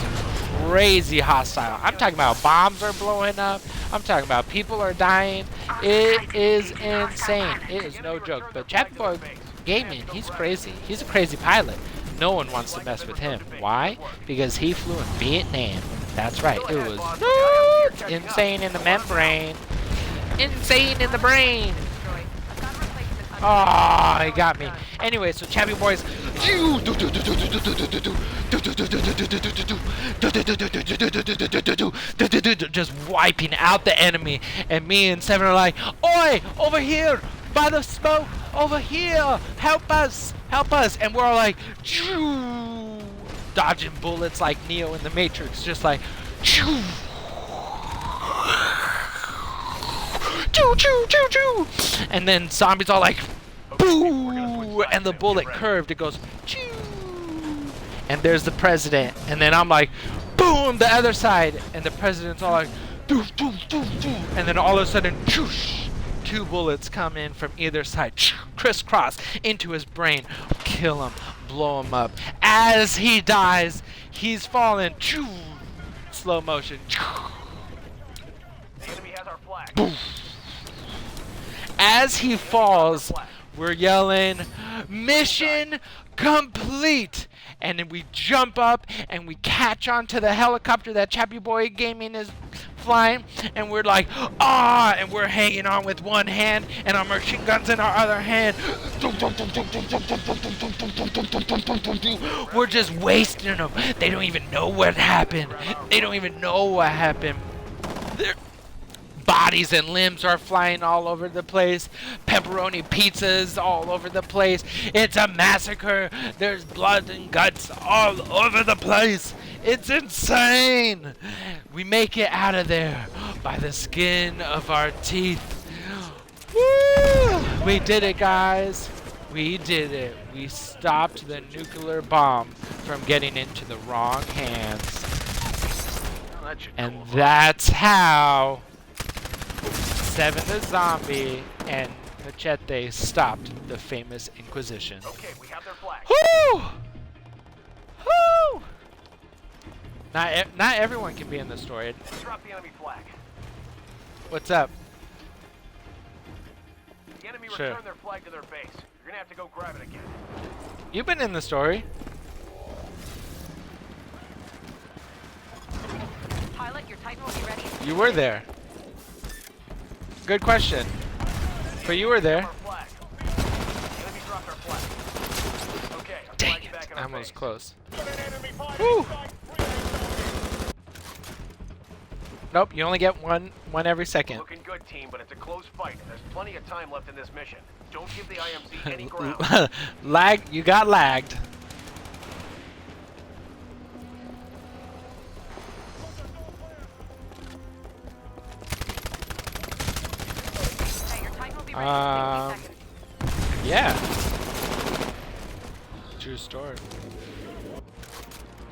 crazy hostile. I'm talking about bombs are blowing up. I'm talking about people are dying. It is insane. It is no joke. But Chappy Boy Gaming, he's crazy. He's a crazy pilot. No one wants to mess with him. Why? Because he flew in Vietnam. That's right. It was insane in the membrane. Insane in the brain. Oh, he got me. Anyway, so Chappy Boys just wiping out the enemy, and me and Seven are like, "Oi, over here, by the smoke, over here, help us, help us!" And we're all like, dodging bullets like Neo in the Matrix, just like, choo, choo, choo, choo. And then zombies all like, boo, and the bullet curved. It goes, choo. And there's the president. And then I'm like, boom, the other side. And the president's all like, doo, doo, doo, doo. And then all of a sudden, choosh, 2 bullets come in from either side, crisscross into his brain. Kill him, blow him up. As he dies, he's falling. Choo, slow motion. Choo. The enemy has our flag. Boom. As he falls, we're yelling, "Mission complete!" And then we jump up and we catch onto the helicopter that Chappy Boy Gaming is flying, and we're like, "Ah!" And we're hanging on with one hand and our machine guns in our other hand. We're just wasting them. They don't even know what happened. They don't even know what happened. Their bodies and limbs are flying all over the place. Pepperoni pizzas all over the place. It's a massacre. There's blood and guts all over the place. It's insane. We make it out of there by the skin of our teeth. Woo! We did it, guys. We did it. We stopped the nuclear bomb from getting into the wrong hands. And that's how Seven the Zombie and Machete stopped the famous Inquisition. Okay, we have their flag. Woo! Woo! Not everyone can be in the story. Drop the enemy flag. What's up? The enemy Sure. returned their flag to their base. You're gonna have to go grab it again. You've been in the story. Pilot, your Titan will be ready. You were there. Good question. But you were there. Our flag. The enemy dropped our flag. Okay, our Dang flag's it. back in I our almost base. close. Woo! Nope, you only get one every second. Looking good, team, but it's a close fight. There's plenty of time left in this mission. Don't give the IMC any ground. You got lagged. Hey, your Titan will be ready in 60 seconds. Yeah. True story.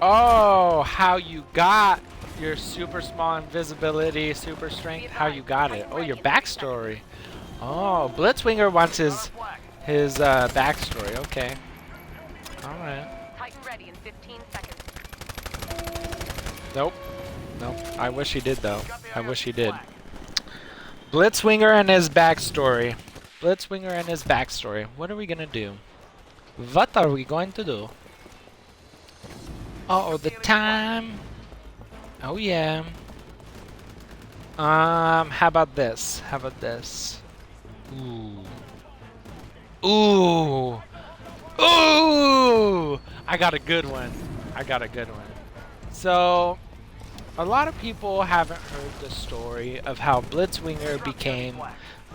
Oh, how you got your super small invisibility, super strength, how you got it. Oh, your backstory. Oh, Blitzwinger wants his backstory. Okay. All right. Titan ready in 15 seconds. Nope. Nope. I wish he did, though. I wish he did. Blitzwinger and his backstory. Blitzwinger and his backstory. What are we gonna do? What are we going to do? Uh oh, the time. Oh yeah. How about this? How about this? Ooh. Ooh. Ooh! I got a good one. I got a good one. So, a lot of people haven't heard the story of how Blitzwinger became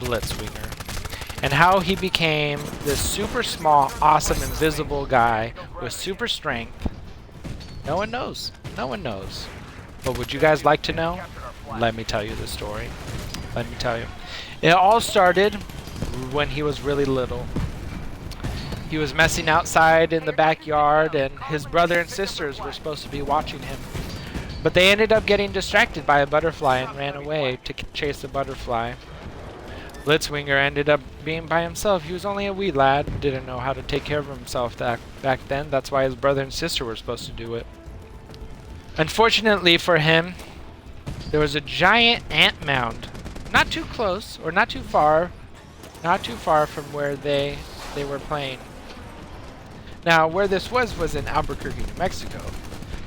Blitzwinger. And how he became this super small, awesome, invisible guy with super strength. No one knows. No one knows. But would you guys like to know? Let me tell you the story. Let me tell you. It all started when he was really little. He was messing outside in the backyard, and his brother and sisters were supposed to be watching him. But they ended up getting distracted by a butterfly and ran away to chase the butterfly. Blitzwinger ended up being by himself. He was only a wee lad, didn't know how to take care of himself back then. That's why his brother and sister were supposed to do it. Unfortunately for him, there was a giant ant mound. Not too close, or not too far from where they were playing. Now, where this was in Albuquerque, New Mexico,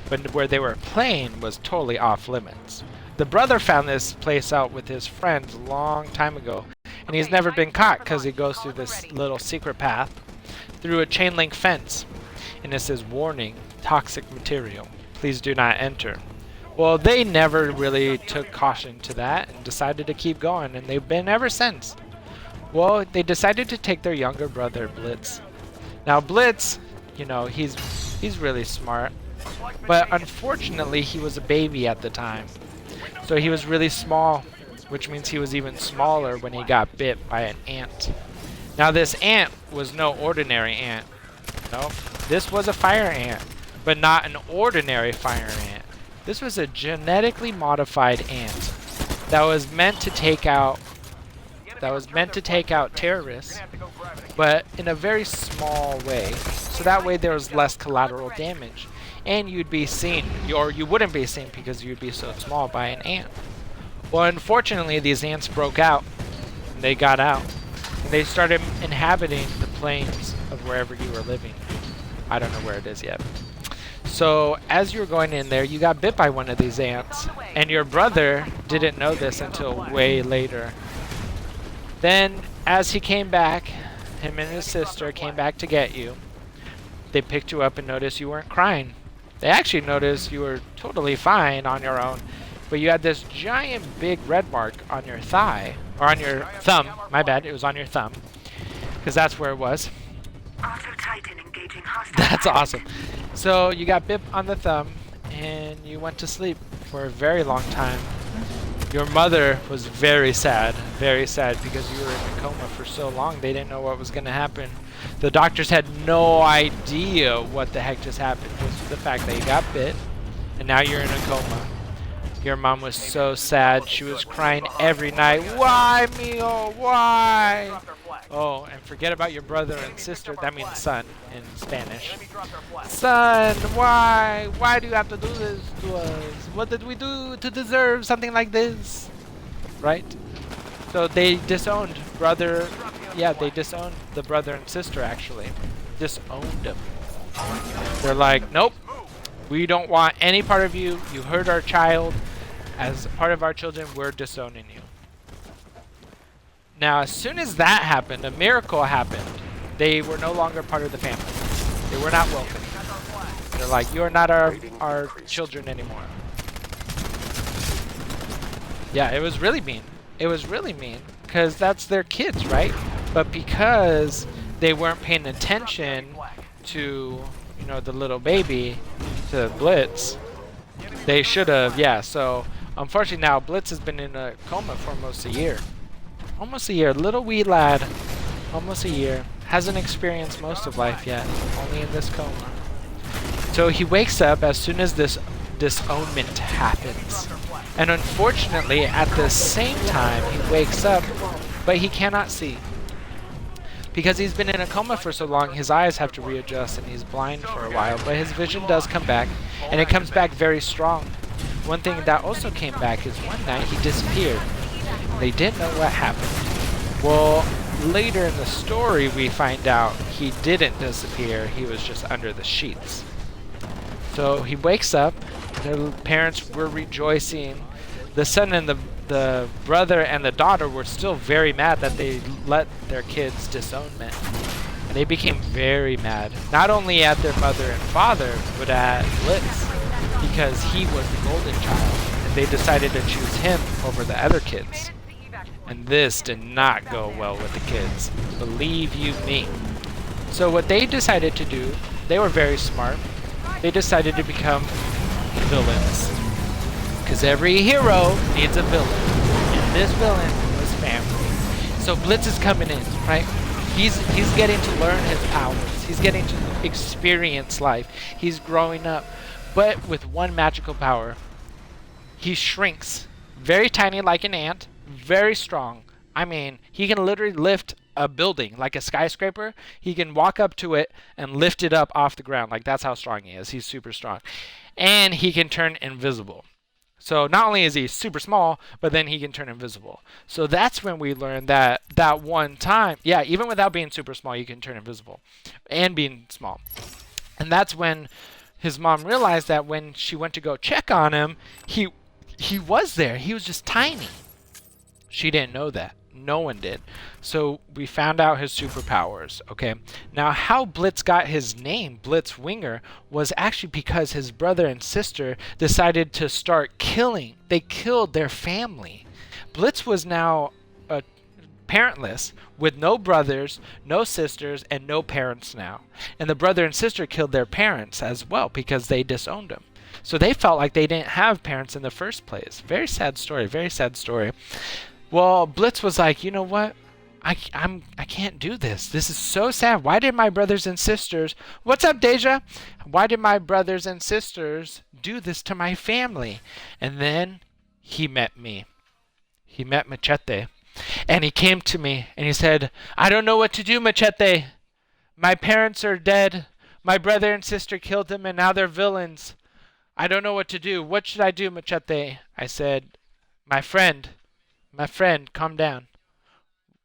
but where they were playing was totally off limits. The brother found this place out with his friends a long time ago, and he's never been caught because he goes through this little secret path through a chain link fence, and it says, "Warning, toxic material. Please do not enter." Well, they never really took caution to that and decided to keep going, and they've been ever since. Well, they decided to take their younger brother, Blitz. Now, Blitz, you know, he's really smart, but unfortunately, he was a baby at the time. So he was really small, which means he was even smaller when he got bit by an ant. Now, this ant was no ordinary ant. No, this was a fire ant, but not an ordinary fire ant. This was a genetically modified ant that was meant to take out terrorists, but in a very small way. So that way there was less collateral damage, and you'd be seen, or you wouldn't be seen because you'd be so small, by an ant. Well, unfortunately, these ants broke out, and they got out, and they started inhabiting the plains of wherever you were living. I don't know where it is yet. So as you were going in there, you got bit by one of these ants, and your brother didn't know this until way later. Then, as he came back, him and his sister came back to get you. They picked you up and noticed you weren't crying. They actually noticed you were totally fine on your own, but you had this giant big red mark on your thigh, or on your thumb. My bad, it was on your thumb, because that's where it was. Titan engaging hostile. That's awesome. So you got bit on the thumb, and you went to sleep for a very long time. Your mother was very sad because you were in a coma for so long. They didn't know what was going to happen. The doctors had no idea what the heck just happened. Just the fact that you got bit, and now you're in a coma. Your mom was so sad. She was crying every night. Why, Mio? Why? Oh, and forget about your brother and sister. That means son in Spanish. Son, why? Why do you have to do this to us? What did we do to deserve something like this? Right? So they disowned brother. Yeah, they disowned the brother and sister, actually. Disowned them. They're like, nope. We don't want any part of you. You hurt our child. As a part of our children, we're disowning you. Now, as soon as that happened, a miracle happened. They were no longer part of the family. They were not welcome. They're like, you're not our children anymore. Yeah, it was really mean. It was really mean, because that's their kids, right? But because they weren't paying attention to, you know, the little baby, to Blitz, they should have, yeah. So, unfortunately now, Blitz has been in a coma for almost a year. Almost a year. Little wee lad. Almost a year. Hasn't experienced most of life yet. Only in this coma. So he wakes up as soon as this disownment happens. And unfortunately, at the same time, he wakes up, but he cannot see. Because he's been in a coma for so long, his eyes have to readjust and he's blind for a while. But his vision does come back, and it comes back very strong. one thing that also came back is one night he disappeared. They didn't know what happened. Well, later in the story we find out he didn't disappear, he was just under the sheets. So he wakes up, their parents were rejoicing. The son and the brother and the daughter were still very mad that they let their kids disown men. They became very mad, not only at their mother and father, but at Blitz, because he was the golden child, and they decided to choose him over the other kids. And this did not go well with the kids, believe you me. So what they decided to do, they were very smart, they decided to become villains. Because every hero needs a villain, and this villain was family. So Blitz is coming in, right? He's getting to learn his powers. He's getting to experience life. He's growing up. But with one magical power, he shrinks. Very tiny like an ant. Very strong. I mean, he can literally lift a building, like a skyscraper. He can walk up to it and lift it up off the ground. Like, that's how strong he is. He's super strong. And he can turn invisible. So not only is he super small, but then he can turn invisible. So that's when we learned that one time, yeah, even without being super small, you can turn invisible and being small. And that's when his mom realized that when she went to go check on him, he was there. He was just tiny. She didn't know that. No one did. So we found out his superpowers, okay? Now, how Blitz got his name, Blitzwinger, was actually because his brother and sister decided to start killing. They killed their family. Blitz was now parentless, with no brothers, no sisters, and no parents now. And the brother and sister killed their parents as well because they disowned him. So they felt like they didn't have parents in the first place. Very sad story, very sad story. Well, Blitz was like, you know what? I can't do this. This is so sad. Why did my brothers and sisters... What's up, Deja? Why did my brothers and sisters do this to my family? And then he met me. He met Machete. And he came to me and he said, I don't know what to do, Machete. My parents are dead. My brother and sister killed them and now they're villains. I don't know what to do. What should I do, Machete? I said, my friend, calm down.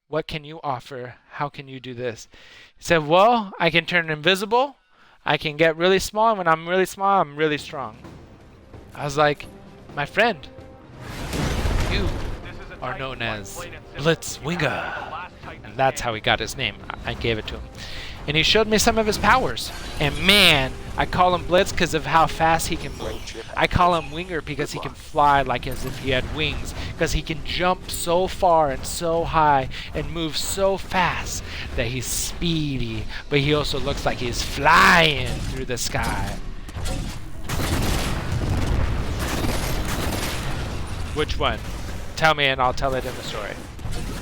What can you offer? How can you do this? He said, well, I can turn invisible. I can get really small. And when I'm really small, I'm really strong. I was like, my friend, you are known as Blitzwinger. And that's how he got his name. I gave it to him. And he showed me some of his powers. And man, I call him Blitz because of how fast he can move. I call him Winger because he can fly like as if he had wings. Because he can jump so far and so high and move so fast that he's speedy. But he also looks like he's flying through the sky. Which one? Tell me and I'll tell it in the story.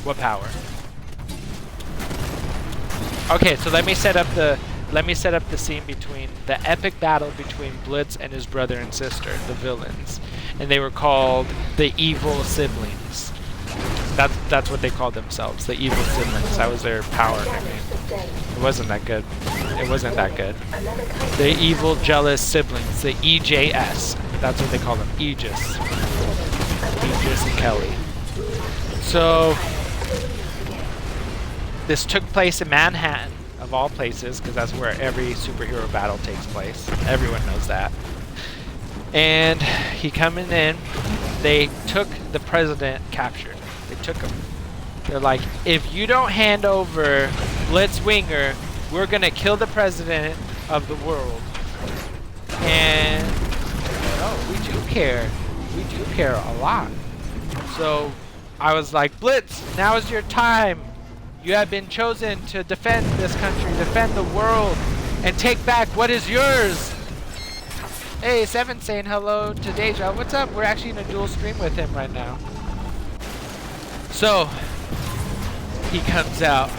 What power? Okay, so let me set up the scene between the epic battle between Blitz and his brother and sister, the villains, and they were called the evil siblings. That's what they called themselves, the evil siblings. That was their power nickname. It wasn't that good. It wasn't that good. The evil jealous siblings, the EJS. That's what they call them, Aegis. Aegis and Kelly. So this took place in Manhattan, of all places, because that's where every superhero battle takes place. Everyone knows that. And he coming in, they took the president captured. They took him. They're like, if you don't hand over Blitzwinger, we're going to kill the president of the world. And, we do care. We do care a lot. So I was like, Blitz, now is your time. You have been chosen to defend this country, defend the world, and take back what is yours. Hey, Seven saying hello to Deja. What's up? We're actually in a dual stream with him right now. So, he comes out.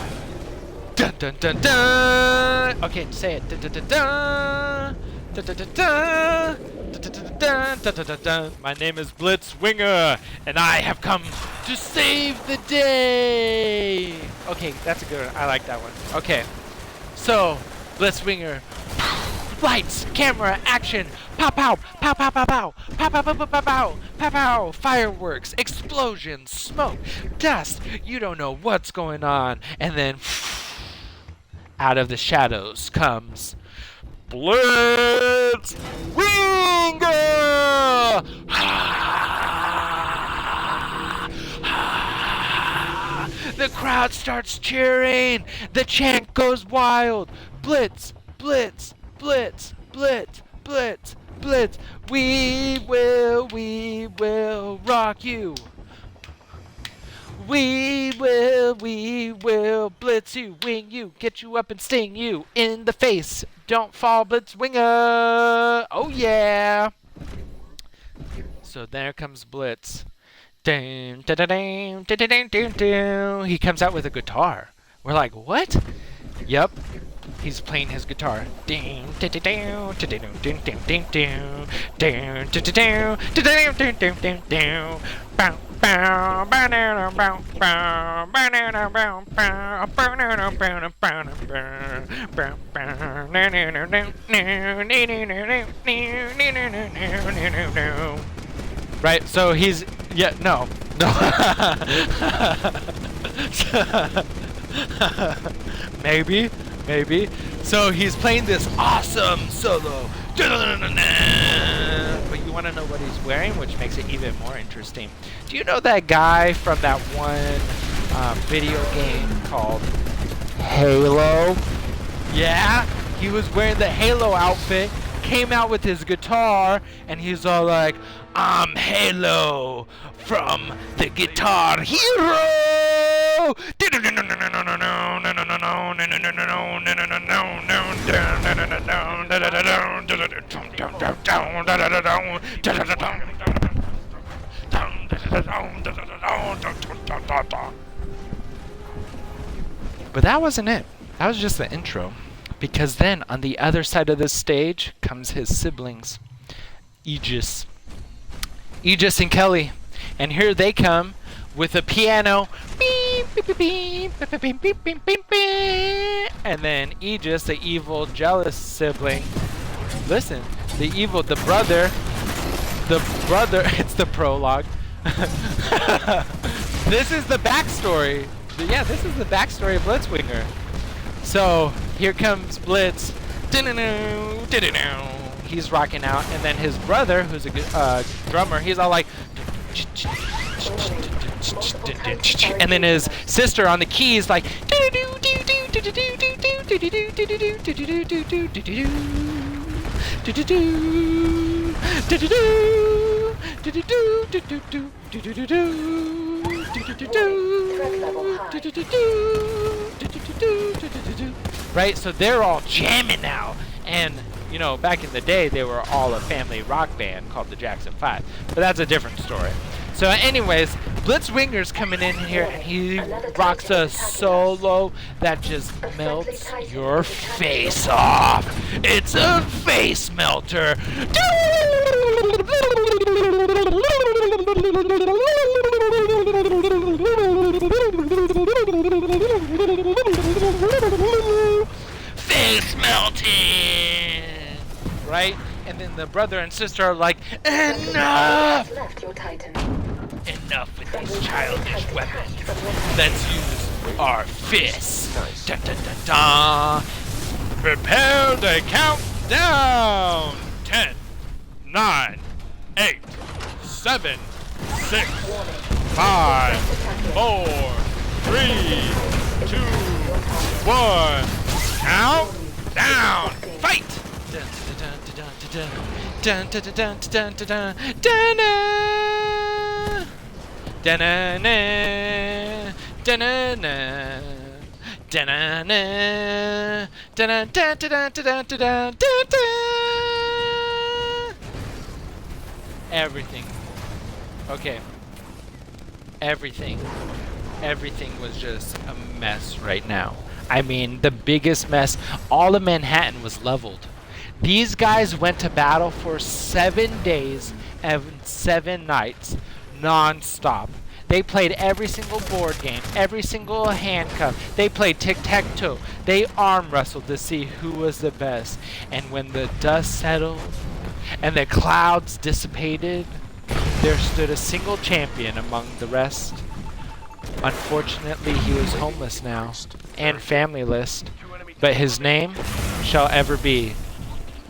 Dun dun dun dun! Okay, say it. Dun dun dun dun! Dun dun dun dun! Dun, dun, dun, dun, dun. My name is Blitzwinger, and I have come to save the day. Okay, that's a good one. I like that one. Okay, so Blitzwinger Lights, camera, action. Pow pow, pow pow pow pow, pow pow pow pow pow pow, pow pow. Fireworks, explosions, smoke, dust. You don't know what's going on. And then out of the shadows comes Blitz Winger! The crowd starts cheering. The chant goes wild. Blitz, blitz, blitz, blitz, blitz, blitz. We will rock you. We will blitz you, wing you, get you up and sting you in the face. Don't fall, Blitz Winger. Oh yeah. So there comes Blitz. Dun, dun, dun, dun, dun, dun, dun, dun. He comes out with a guitar. We're like, what? Yep. He's playing his guitar. Ding, dun, dun, dun, dun, dun, dun, dun, dun, dun, dun, dun, dun, dun, dun, dun, dun, dun. Bow, bow, banana, bow, bow, banana, bow, bow, banana, bow, bow, bow, bow, na, na, na, na, na, na, na, na, na, na. Right, so he's no. Maybe. So he's playing this awesome solo. But you want to know what he's wearing, which makes it even more interesting. Do you know that guy from that one video game called Halo? Yeah, he was wearing the Halo outfit, came out with his guitar, and he's all like, I'm Halo from the Guitar Hero! But that wasn't it. That was just the intro. Because then on the other side of the stage comes his siblings, Aegis and Kelly. And here they come with a piano. And then Aegis, the evil, jealous sibling. Listen, the brother, it's the prologue. This is the backstory. Yeah, this is the backstory of Blitzwinger. So here comes Blitz. He's rocking out, and then his brother, who's a drummer, he's all like, and then his sister on the keys like, right? So they're all jamming now. And, you know, back in the day, they were all a family rock band called the Jackson 5. But that's a different story. So anyways, Blitzwinger's coming in here, and he rocks a solo that just melts your face off. It's a face melter. Face melting! Right? And then the brother and sister are like, enough! Enough with these childish weapons. Let's use our fists. Dun, dun, dun, dun. Prepare to count down. 10, 9, 8, 7, 6, 5, 4, 3, 2, 1. Count down. Fight! Dun, dun, dun, dun, dun, dun, dun, dun, dun, dun, dun, dun, da-na-na, da-na-na, da-na-na, da-na-da-da-da-da-da-da-da. Everything. Okay. Everything was just a mess right now. I mean, the biggest mess. All of Manhattan was leveled. These guys went to battle for 7 days and 7 nights, non-stop. They played every single board game, every single handcuff. They played tic-tac-toe. They arm wrestled to see who was the best. And when the dust settled and the clouds dissipated, there stood a single champion among the rest. Unfortunately, he was homeless now and familyless, but his name shall ever be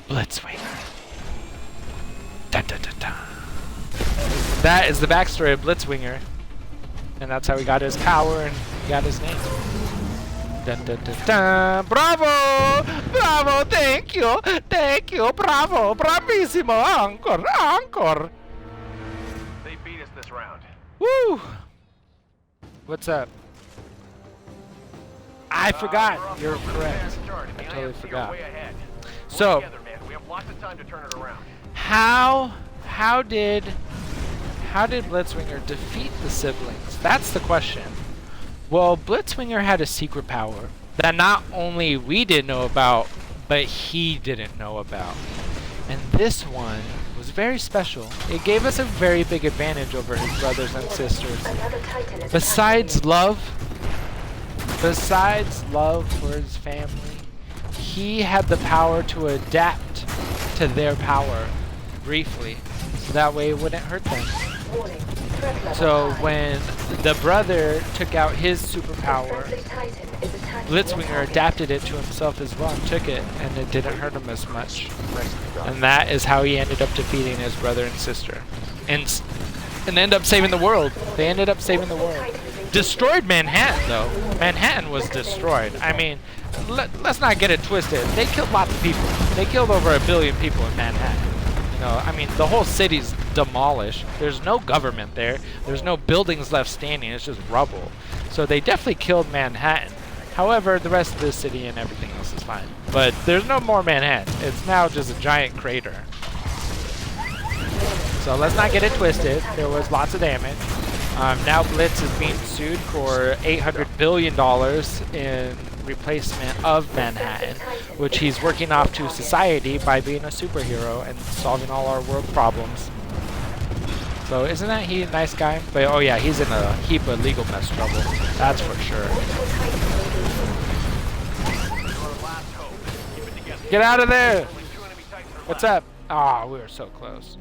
Blitzwinger. Dun, dun, dun, dun. That is the backstory of Blitzwinger, and that's how he got his power and got his name. Dun, dun, dun, dun. Bravo! Bravo! Thank you! Thank you! Bravo! Bravissimo! Encore! Encore! They beat us this round. Woo! What's up? I forgot. We're off You're to a correct. fast start, and the I totally IMC are forgot. way ahead. Pull So, together, man. We have lots of time to turn it around. how did Blitzwinger defeat the siblings? That's the question. Well, Blitzwinger had a secret power that not only we didn't know about, but he didn't know about. And this one was very special. It gave us a very big advantage over his brothers and sisters. Another Titan is Besides love for his family, he had the power to adapt to their power briefly, so that way it wouldn't hurt them. Warning. Threat level So high. when the brother took out his superpower, Friendly Titan is attacking Blitzwinger your adapted it to himself as well and took it, and it didn't hurt him as much. Nicely done. And that is how he ended up defeating his brother and sister. And ended up saving the world. They ended up saving the world. Destroyed Manhattan, though. Manhattan was destroyed. I mean, let's not get it twisted. They killed lots of people. They killed over 1 billion people in Manhattan. You know, I mean, the whole city's demolished. There's no government there. There's no buildings left standing. It's just rubble. So they definitely killed Manhattan. However, the rest of the city and everything else is fine. But there's no more Manhattan. It's now just a giant crater. So let's not get it twisted. There was lots of damage. Now Blitz is being sued for $800 billion in replacement of Manhattan, which he's working off to society by being a superhero and solving all our world problems. So isn't that he a nice guy? But oh yeah, he's in a heap of legal mess trouble. That's for sure. Our last hope. Keep it together. Get out of there! Only 2 enemy Titans are What's left. up? Ah, we were so close.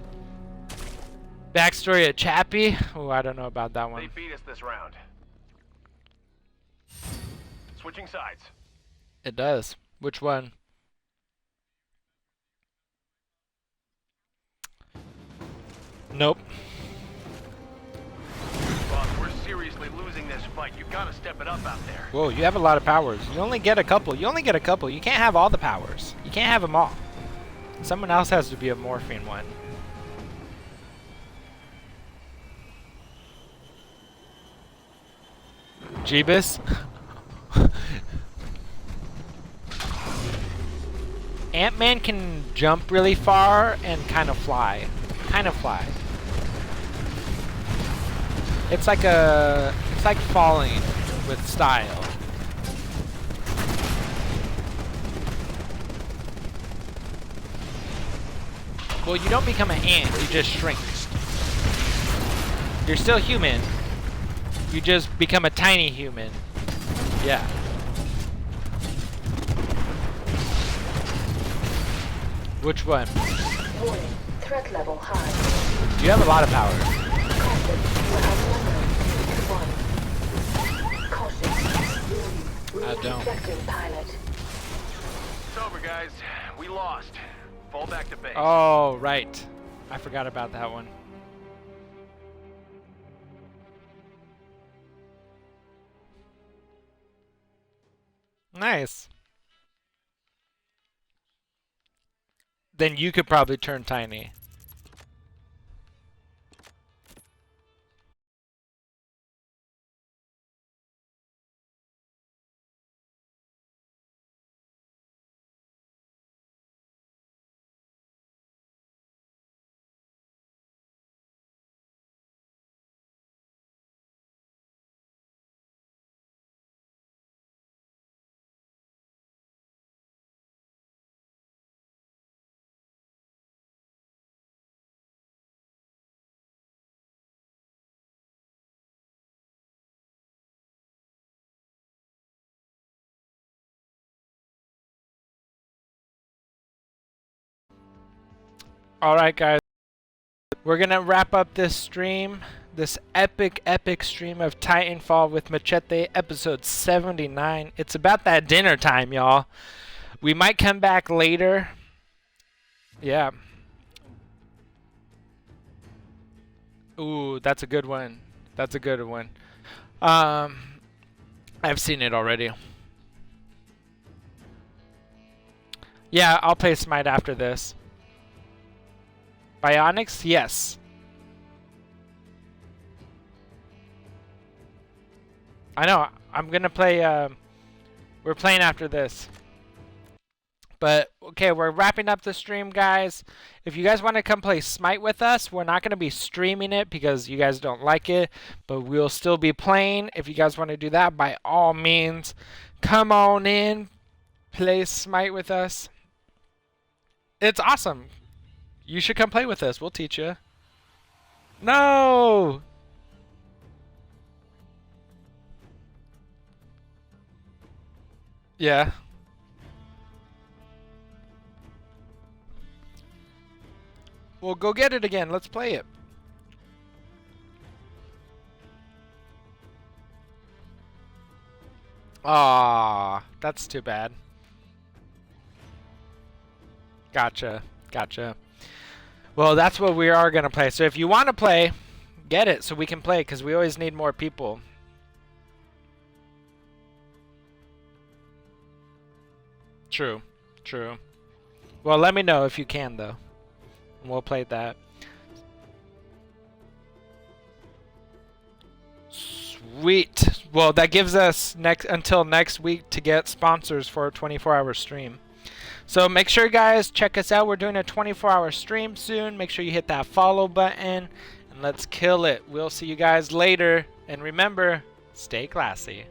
Backstory of Chappie? Oh, I don't know about that They one. beat us this round. Switching sides. It does. Which one? Nope. Boss, we're seriously losing this fight. You gotta step it up out there. Whoa, you have a lot of powers. You only get a couple. You only get a couple. You can't have all the powers. You can't have them all. Someone else has to be a morphine one. Jeebus? Ant-Man can jump really far and kind of fly. Kind of fly. It's like falling with style. Well, you don't become an ant, you just shrink. You're still human. You just become a tiny human. Yeah. Which one? Warning. Threat level high. You have a lot of power. Caution. I don't. Rejecting pilot. It's over, guys. We lost. Fall back to base. Oh, right. I forgot about that one. Nice. Then you could probably turn tiny. Alright, guys. We're going to wrap up this stream. This epic stream of Titanfall with Machete, episode 79. It's about that dinner time, y'all. We might come back later. Yeah. Ooh, that's a good one. That's a good one. I've seen it already. Yeah, I'll play Smite after this. Bionics? Yes. I know. I'm gonna play. We're playing after this. But okay, we're wrapping up the stream, guys. If you guys want to come play Smite with us, we're not gonna be streaming it because you guys don't like it, but we'll still be playing. If you guys want to do that, by all means, come on in, play Smite with us. It's awesome. You should come play with us. We'll teach you. No! Yeah. Well, go get it again. Let's play it. Ah, that's too bad. Gotcha. Gotcha. Well, that's what we are going to play. So if you want to play, get it so we can play, because we always need more people. True. True. Well, let me know if you can, though. We'll play that. Sweet. Well, that gives us until next week to get sponsors for a 24-hour stream. So make sure, guys, check us out. We're doing a 24-hour stream soon. Make sure you hit that follow button, and let's kill it. We'll see you guys later. And remember, stay classy.